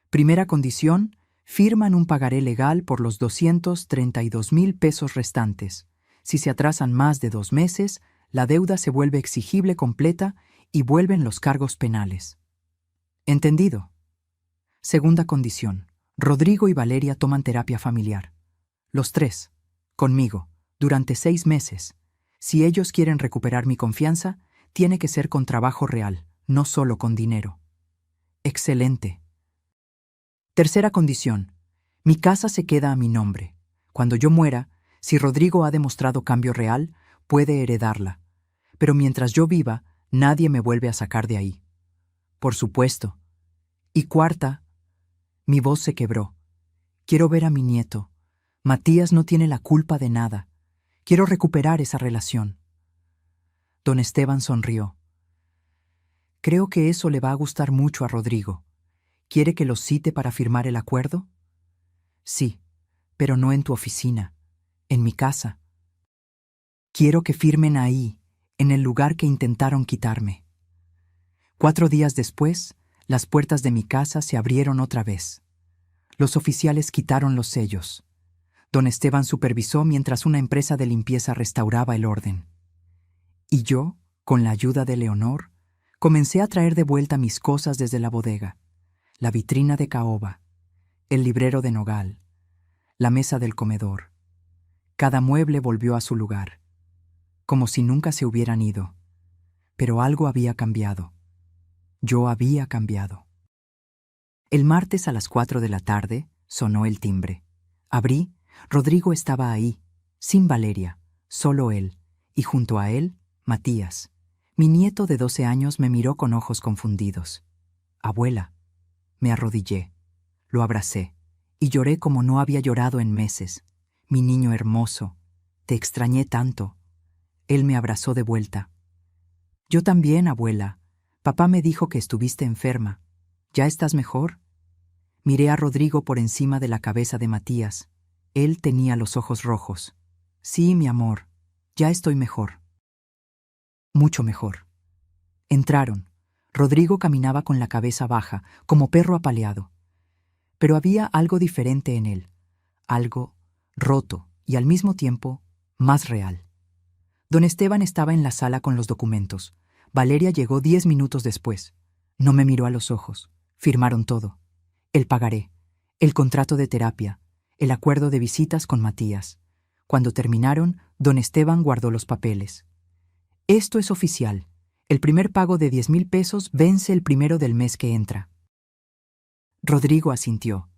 Primera condición, firman un pagaré legal por los 232,000 pesos restantes. Si se atrasan más de 2 meses, la deuda se vuelve exigible completa y vuelven los cargos penales. ¿Entendido? Segunda condición. Rodrigo y Valeria toman terapia familiar. Los 3. Conmigo. Durante 6 meses. Si ellos quieren recuperar mi confianza, tiene que ser con trabajo real, no solo con dinero. Excelente. Tercera condición. Mi casa se queda a mi nombre. Cuando yo muera, si Rodrigo ha demostrado cambio real, puede heredarla. Pero mientras yo viva, nadie me vuelve a sacar de ahí. Por supuesto. Y cuarta, mi voz se quebró. Quiero ver a mi nieto. Matías no tiene la culpa de nada. Quiero recuperar esa relación. Don Esteban sonrió. Creo que eso le va a gustar mucho a Rodrigo. ¿Quiere que lo cite para firmar el acuerdo? Sí, pero no en tu oficina, en mi casa. Quiero que firmen ahí, en el lugar que intentaron quitarme. 4 días después, las puertas de mi casa se abrieron otra vez. Los oficiales quitaron los sellos. Don Esteban supervisó mientras una empresa de limpieza restauraba el orden. Y yo, con la ayuda de Leonor, comencé a traer de vuelta mis cosas desde la bodega, la vitrina de caoba, el librero de nogal, la mesa del comedor. Cada mueble volvió a su lugar, como si nunca se hubieran ido. Pero algo había cambiado. Yo había cambiado. El martes a las 4 de la tarde sonó el timbre. Abrí. Rodrigo estaba ahí, sin Valeria, solo él, y junto a él, Matías. Mi nieto de 12 años me miró con ojos confundidos. Abuela. Me arrodillé, lo abracé, y lloré como no había llorado en meses. Mi niño hermoso, te extrañé tanto. Él me abrazó de vuelta. Yo también, abuela. Papá me dijo que estuviste enferma. ¿Ya estás mejor? Miré a Rodrigo por encima de la cabeza de Matías. Él tenía los ojos rojos. Sí, mi amor, ya estoy mejor. Mucho mejor. Entraron. Rodrigo caminaba con la cabeza baja, como perro apaleado. Pero había algo diferente en él. Algo roto y al mismo tiempo más real. Don Esteban estaba en la sala con los documentos. Valeria llegó 10 minutos después. No me miró a los ojos. Firmaron todo. El pagaré, el contrato de terapia, el acuerdo de visitas con Matías. Cuando terminaron, don Esteban guardó los papeles. Esto es oficial. El primer pago de 10,000 pesos vence el primero del mes que entra. Rodrigo asintió.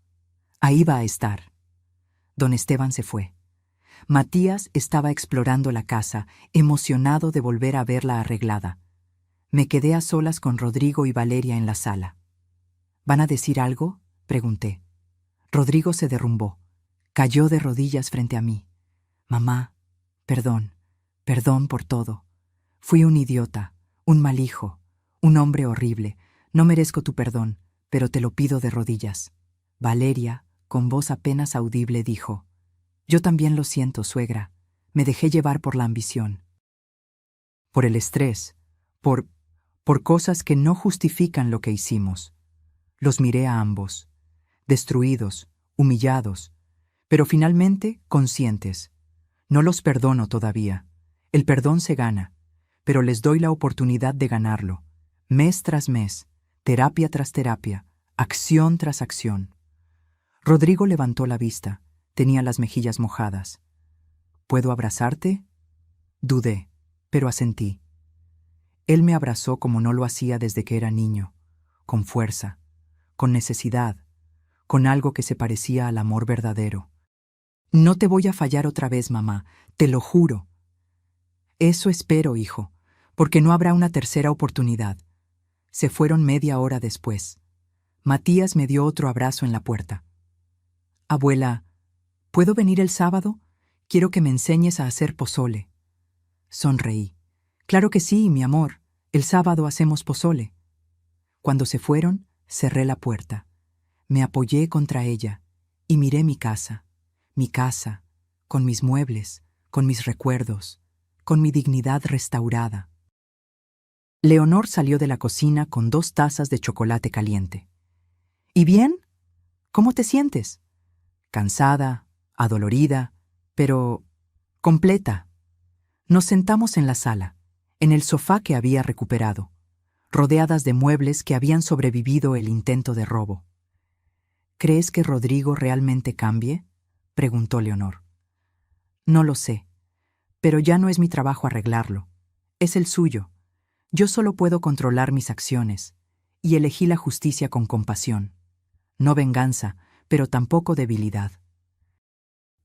Ahí va a estar. Don Esteban se fue. Matías estaba explorando la casa, emocionado de volver a verla arreglada. Me quedé a solas con Rodrigo y Valeria en la sala. ¿Van a decir algo?, pregunté. Rodrigo se derrumbó. Cayó de rodillas frente a mí. Mamá, perdón, perdón por todo. Fui un idiota, un mal hijo, un hombre horrible. No merezco tu perdón, pero te lo pido de rodillas. Valeria, con voz apenas audible, dijo: Yo también lo siento, suegra. Me dejé llevar por la ambición. Por el estrés, por cosas que no justifican lo que hicimos. Los miré a ambos, destruidos, humillados, pero finalmente conscientes. No los perdono todavía. El perdón se gana, pero les doy la oportunidad de ganarlo, mes tras mes, terapia tras terapia, acción tras acción. Rodrigo levantó la vista, tenía las mejillas mojadas. ¿Puedo abrazarte? Dudé, pero asentí. Él me abrazó como no lo hacía desde que era niño, con fuerza, con necesidad, con algo que se parecía al amor verdadero. No te voy a fallar otra vez, mamá, te lo juro. Eso espero, hijo, porque no habrá una tercera oportunidad. Se fueron media hora después. Matías me dio otro abrazo en la puerta. Abuela, ¿puedo venir el sábado? Quiero que me enseñes a hacer pozole. Sonreí. Claro que sí, mi amor. El sábado hacemos pozole. Cuando se fueron, cerré la puerta. Me apoyé contra ella y miré mi casa, con mis muebles, con mis recuerdos, con mi dignidad restaurada. Leonor salió de la cocina con 2 tazas de chocolate caliente. ¿Y bien? ¿Cómo te sientes? Cansada, adolorida, pero completa. Nos sentamos en la sala, en el sofá que había recuperado, rodeadas de muebles que habían sobrevivido el intento de robo. ¿Crees que Rodrigo realmente cambie?, preguntó Leonor. No lo sé, pero ya no es mi trabajo arreglarlo. Es el suyo. Yo solo puedo controlar mis acciones, y elegí la justicia con compasión. No venganza, pero tampoco debilidad.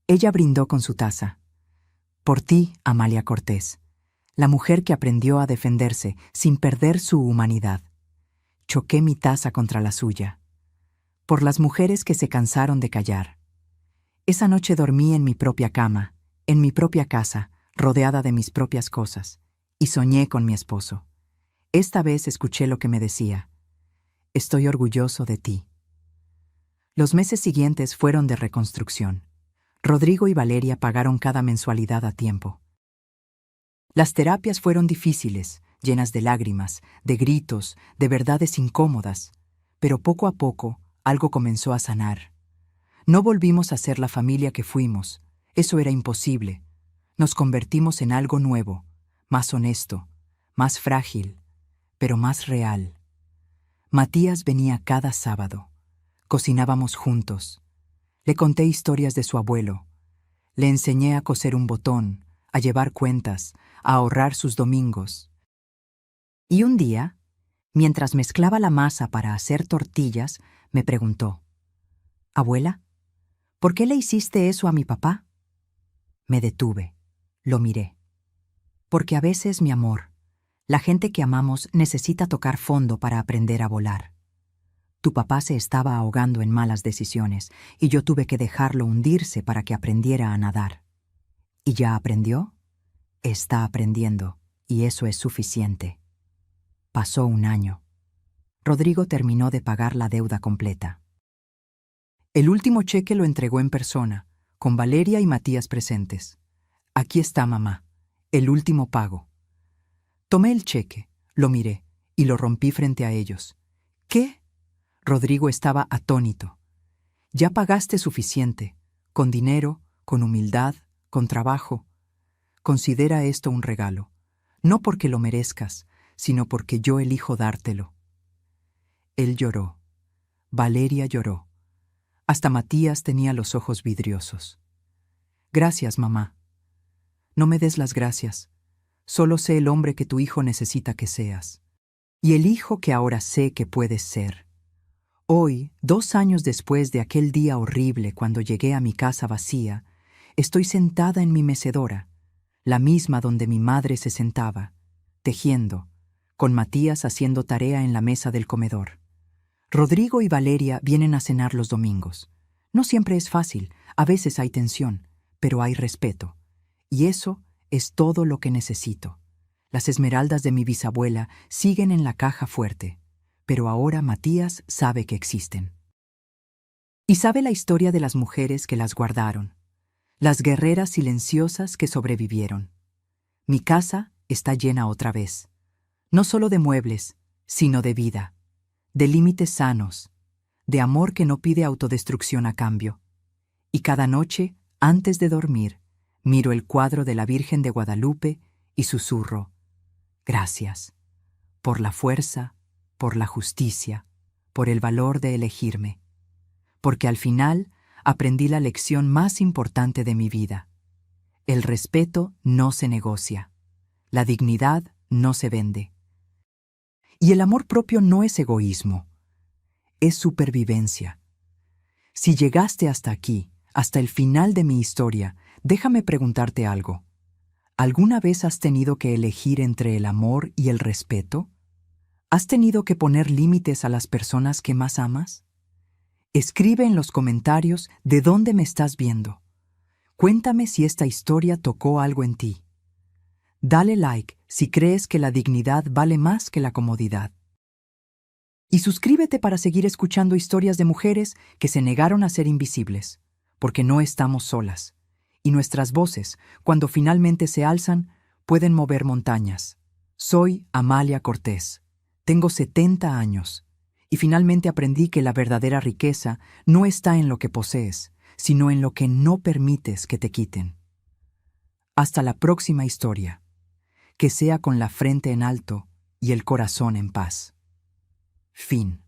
Ella brindó con su taza. Por ti, Amalia Cortés, la mujer que aprendió a defenderse sin perder su humanidad. Choqué mi taza contra la suya. Por las mujeres que se cansaron de callar. Esa noche dormí en mi propia cama, en mi propia casa, rodeada de mis propias cosas, y soñé con mi esposo. Esta vez escuché lo que me decía: estoy orgulloso de ti. Los meses siguientes fueron de reconstrucción. Rodrigo y Valeria pagaron cada mensualidad a tiempo. Las terapias fueron difíciles, llenas de lágrimas, de gritos, de verdades incómodas, pero poco a poco algo comenzó a sanar. No volvimos a ser la familia que fuimos, eso era imposible. Nos convertimos en algo nuevo, más honesto, más frágil, pero más real. Matías venía cada sábado. Cocinábamos juntos. Le conté historias de su abuelo. Le enseñé a coser un botón, a llevar cuentas, a ahorrar sus domingos. Y un día, mientras mezclaba la masa para hacer tortillas, me preguntó: «Abuela, ¿por qué le hiciste eso a mi papá?» Me detuve, lo miré. Porque a veces, mi amor, la gente que amamos necesita tocar fondo para aprender a volar. Tu papá se estaba ahogando en malas decisiones y yo tuve que dejarlo hundirse para que aprendiera a nadar. ¿Y ya aprendió? Está aprendiendo, y eso es suficiente. Pasó un año. Rodrigo terminó de pagar la deuda completa. El último cheque lo entregó en persona, con Valeria y Matías presentes. Aquí está, mamá, el último pago. Tomé el cheque, lo miré y lo rompí frente a ellos. ¿Qué? Rodrigo estaba atónito. Ya pagaste suficiente, con dinero, con humildad, con trabajo. Considera esto un regalo, no porque lo merezcas, sino porque yo elijo dártelo. Él lloró. Valeria lloró. Hasta Matías tenía los ojos vidriosos. Gracias, mamá. No me des las gracias. Solo sé el hombre que tu hijo necesita que seas. Y el hijo que ahora sé que puedes ser. Hoy, 2 años después de aquel día horrible cuando llegué a mi casa vacía, estoy sentada en mi mecedora, la misma donde mi madre se sentaba, tejiendo, con Matías haciendo tarea en la mesa del comedor. Rodrigo y Valeria vienen a cenar los domingos. No siempre es fácil, a veces hay tensión, pero hay respeto. Y eso es todo lo que necesito. Las esmeraldas de mi bisabuela siguen en la caja fuerte, pero ahora Matías sabe que existen. Y sabe la historia de las mujeres que las guardaron, las guerreras silenciosas que sobrevivieron. Mi casa está llena otra vez, no solo de muebles, sino de vida, de límites sanos, de amor que no pide autodestrucción a cambio. Y cada noche, antes de dormir, miro el cuadro de la Virgen de Guadalupe y susurro: gracias, por la fuerza, por la justicia, por el valor de elegirme, porque al final aprendí la lección más importante de mi vida. El respeto no se negocia, la dignidad no se vende. Y el amor propio no es egoísmo, es supervivencia. Si llegaste hasta aquí, hasta el final de mi historia, déjame preguntarte algo. ¿Alguna vez has tenido que elegir entre el amor y el respeto? ¿Has tenido que poner límites a las personas que más amas? Escribe en los comentarios de dónde me estás viendo. Cuéntame si esta historia tocó algo en ti. Dale like si crees que la dignidad vale más que la comodidad. Y suscríbete para seguir escuchando historias de mujeres que se negaron a ser invisibles, porque no estamos solas. Y nuestras voces, cuando finalmente se alzan, pueden mover montañas. Soy Amalia Cortés. Tengo 70 años. Y finalmente aprendí que la verdadera riqueza no está en lo que posees, sino en lo que no permites que te quiten. Hasta la próxima historia. Que sea con la frente en alto y el corazón en paz. Fin.